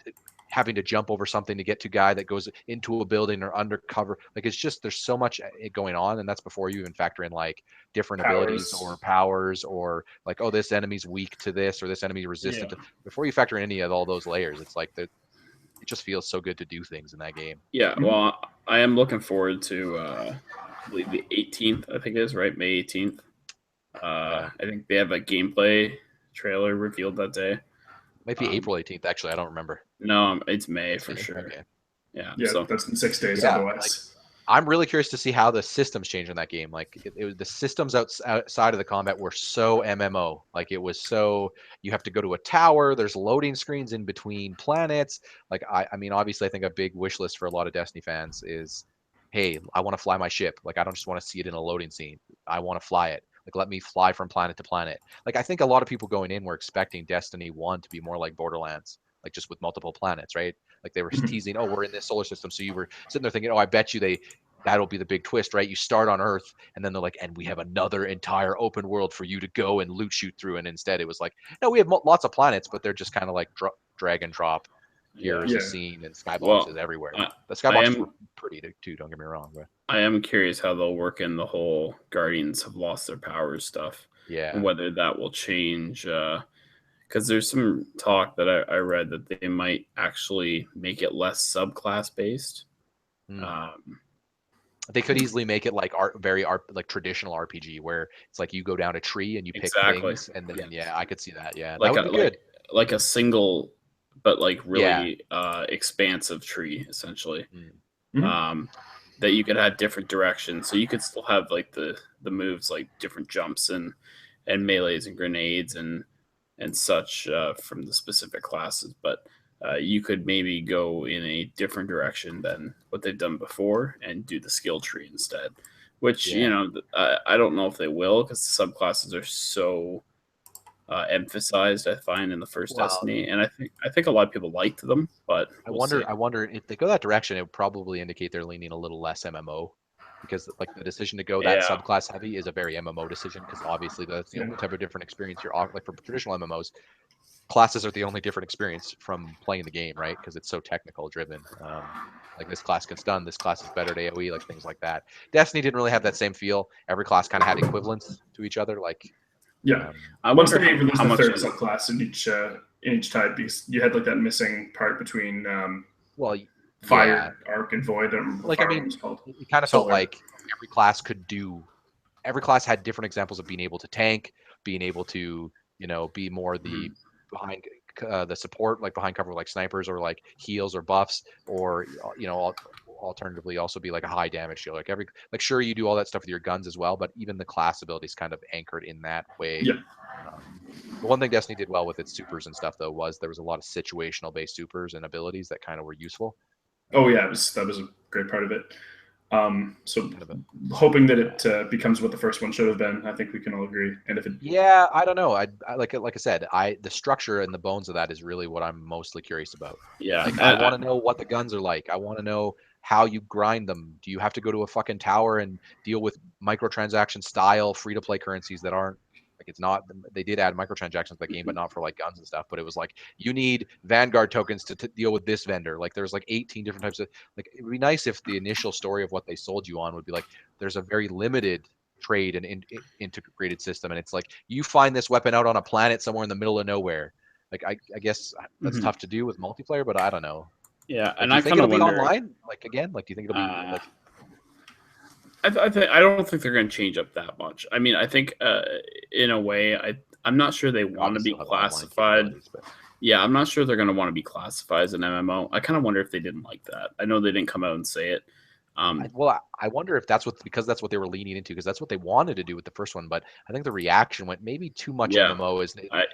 having to jump over something to get to a guy that goes into a building or undercover. Like it's just there's so much going on, and that's before you even factor in like different abilities or powers or like, oh, this enemy's weak to this or this enemy resistant to. Before you factor in any of all those layers, it's like it just feels so good to do things in that game. Yeah, well, I am looking forward to I believe the 18th, I think it is, right? May 18th. I think they have a gameplay trailer revealed that day. Might be April 18th, actually. I don't remember. No, it's May for sure. Okay. Yeah, so that's in 6 days otherwise. I'm really curious to see how the systems change in that game. Like the systems outside of the combat were so MMO. Like it was so you have to go to a tower. There's loading screens in between planets. Like I mean, obviously, I think a big wish list for a lot of Destiny fans is, hey, I want to fly my ship. Like I don't just want to see it in a loading scene. I want to fly it. Like let me fly from planet to planet. Like I think a lot of people going in were expecting Destiny 1 to be more like Borderlands, like just with multiple planets, right? Like they were teasing, oh, we're in this solar system. So you were sitting there thinking, oh, I bet you that'll be the big twist, right? You start on Earth, and then they're like, and we have another entire open world for you to go and loot shoot through. And instead, it was like, no, we have lots of planets, but they're just kind of like drag and drop. Here's a scene, and skyboxes everywhere. The skyboxes were pretty too. Don't get me wrong, but I am curious how they'll work in the whole Guardians have lost their powers stuff. Yeah, and whether that will change. Because there's some talk that I read that they might actually make it less subclass based. They could easily make it like like traditional RPG, where it's like you go down a tree and you pick things, and then I could see that. Yeah, like that would be good. Like a single, but like really expansive tree, essentially. That you could have different directions, so you could still have like the moves, like different jumps and melees and grenades and such from the specific classes, but you could maybe go in a different direction than what they've done before and do the skill tree instead, which I don't know if they will, because the subclasses are so emphasized, I find, in the first Destiny, and I think a lot of people liked them, but I wonder if they go that direction, it would probably indicate they're leaning a little less MMO. Because like the decision to go that subclass heavy is a very MMO decision, because obviously that's the only type of different experience you're offering. Like for traditional MMOs, classes are the only different experience from playing the game, right? Because it's so technical driven. Like this class can stun, this class is better at AoE, like things like that. Destiny didn't really have that same feel. Every class kind of had equivalents to each other. Like once they released the third subclass in each type, because you had like that missing part between Fire, Arc, and Void. Like I mean, it kind of felt like every class had different examples of being able to tank, being able to be more the behind the support, like behind cover, like snipers or like heals or buffs, or alternatively also be like a high damage shield. Like sure you do all that stuff with your guns as well, but even the class ability is kind of anchored in that way. Yeah. The one thing Destiny did well with its supers and stuff though was there was a lot of situational based supers and abilities that kind of were useful. Oh yeah, that was a great part of it. So Kind of hoping that it becomes what the first one should have been. I think we can all agree. And if it, yeah, I don't know. I like I said, the structure and the bones of that is really what I'm mostly curious about. Yeah, Like I want to know what the guns are like. I want to know how you grind them. Do you have to go to a fucking tower and deal with microtransaction style free to play currencies that aren't like it's not they did add microtransactions to the game, but not for like guns and stuff. But it was like you need Vanguard tokens to deal with this vendor. Like there's like 18 different types of like it would be nice if the initial story of what they sold you on would be like there's a very limited trade and integrated system, and it's like you find this weapon out on a planet somewhere in the middle of nowhere. Like I guess that's tough to do with multiplayer, but I don't know. Yeah, Like, and do you I think kind it'll of be wonder. online? Like again, like do you think it'll be like? I don't think they're going to change up that much. I mean, I think in a way, I'm not sure they want to be classified. Yeah, I'm not sure they're going to want to be classified as an MMO. I kind of wonder if they didn't like that. I know they didn't come out and say it. I wonder if that's because that's what they were leaning into, because that's what they wanted to do with the first one. But I think the reaction went maybe too much MMO.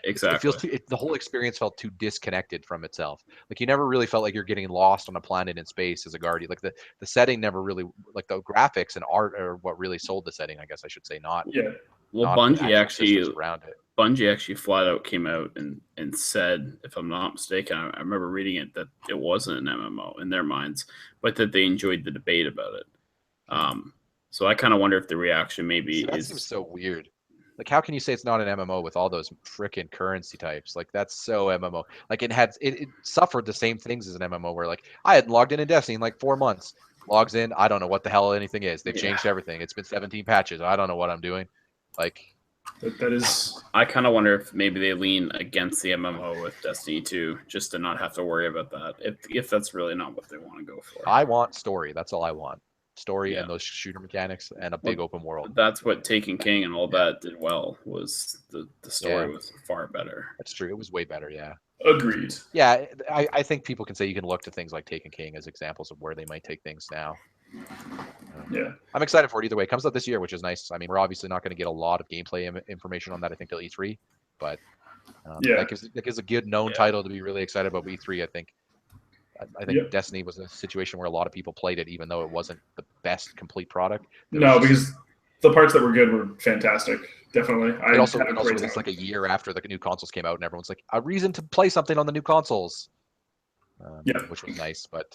Exactly. It feels the whole experience felt too disconnected from itself. Like you never really felt like you're getting lost on a planet in space as a guardian. Like the setting never really, like the graphics and art are what really sold the setting. I guess I should say not. Yeah. Well, not Bungie actually flat out came out and said, if I'm not mistaken, I remember reading it, that it wasn't an MMO in their minds, but that they enjoyed the debate about it. So I kind of wonder if the reaction maybe that seems so weird. Like, how can you say it's not an MMO with all those freaking currency types? Like, that's so MMO. Like, it suffered the same things as an MMO, where like I hadn't logged in Destiny in like 4 months. Logs in, I don't know what the hell anything is. They've changed everything. It's been 17 patches. I don't know what I'm doing. Like. That is. I kind of wonder if maybe they lean against the MMO with Destiny 2, just to not have to worry about that. If that's really not what they want to go for. I want story. That's all I want. Story and those shooter mechanics and a big open world. That's what Taken King and all that did well. Was the story was far better. That's true. It was way better. Yeah. Agreed. Yeah, I think people can say you can look to things like Taken King as examples of where they might take things now. Yeah, I'm excited for it either way. It comes out this year, which is nice. I mean, we're obviously not going to get a lot of gameplay information on that, I think, till E3, but that gives a good known title to be really excited about. E3, I think Destiny was a situation where a lot of people played it, even though it wasn't the best complete product. Because the parts that were good were fantastic. Definitely. It also released like a year after the new consoles came out, and everyone's like, a reason to play something on the new consoles. Which was nice, but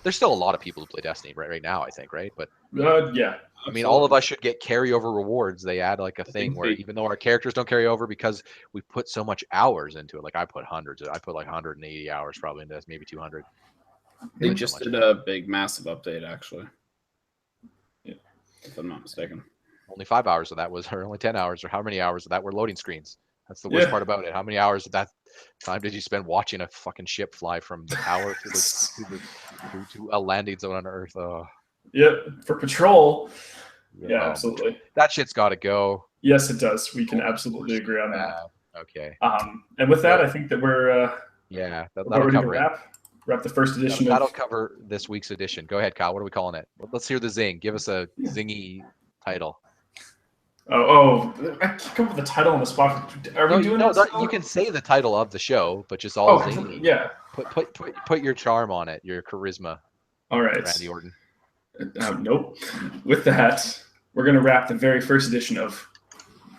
there's still a lot of people who play Destiny right now, I think, right? But yeah, I mean, all of us should get carryover rewards. They add like a thing where even though our characters don't carry over because we put so much hours into it, like I put like 180 hours probably into this, maybe 200. They just did a big, massive update, actually. Yeah, if I'm not mistaken. Only 5 hours of that or only 10 hours, or how many hours of that were loading screens? That's the worst part about it. How many hours of that time did you spend watching a fucking ship fly from the tower to a landing zone on Earth? Oh. Yeah, for patrol. Yeah, absolutely. That shit's got to go. Yes, it does. We can absolutely agree on that. Okay. And with that, I think that we're that'll cover it. Wrap the first edition. That'll cover this week's edition. Go ahead, Kyle. What are we calling it? Let's hear the zing. Give us a zingy title. I can't come up with the title on the spot. Are we doing this? You can say the title of the show, but just all zany. Yeah. Put your charm on it, your charisma. All right. Randy Orton. Nope. With that, we're going to wrap the very first edition of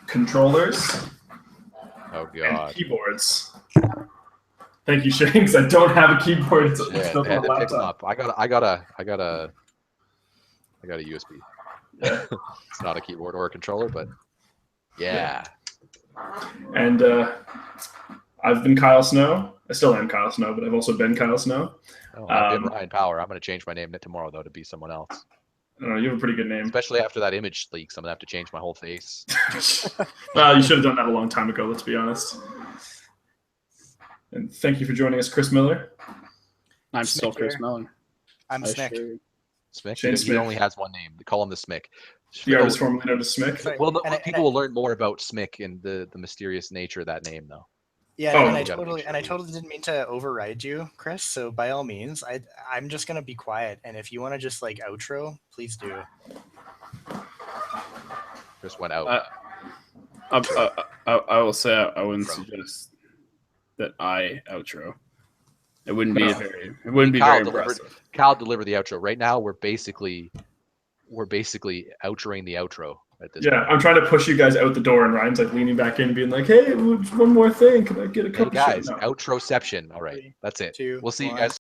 controllers. Oh God. And keyboards. Thank you, Shane, because I don't have a keyboard. It's they had to pick them up. I got a USB. It's not a keyboard or a controller, but yeah. And I've been Kyle Snow. I still am Kyle Snow, but I've also been Kyle Snow. I've been Ryan Power. I'm going to change my name tomorrow, though, to be someone else. You have a pretty good name. Especially after that image leaks, I'm going to have to change my whole face. Well, you should have done that a long time ago, let's be honest. And thank you for joining us, Chris Miller. I'm still Chris Miller. I'm Smyck. Smyck? He only has one name. They call him the Smyck. The artist formerly known as Smyck. Well, people will learn more about Smyck and the mysterious nature of that name, though. Yeah, Oh, and I we gotta make totally sure we- didn't mean to override you, Chris. So by all means, I'm just gonna be quiet, and if you want to just like outro, please do. Chris went out. I will say I wouldn't Outro. suggest that I outro. It wouldn't be No. Kyle very delivered. impressive. Kyle delivered the outro. Right now, we're basically outroing the outro at this Yeah, point. I'm trying to push you guys out the door, and Ryan's like leaning back in, being like, "Hey, one more thing. Can I get a Hey cup of shit?" guys, No. outroception. All right, 3, that's it. 2, We'll see you 1. guys.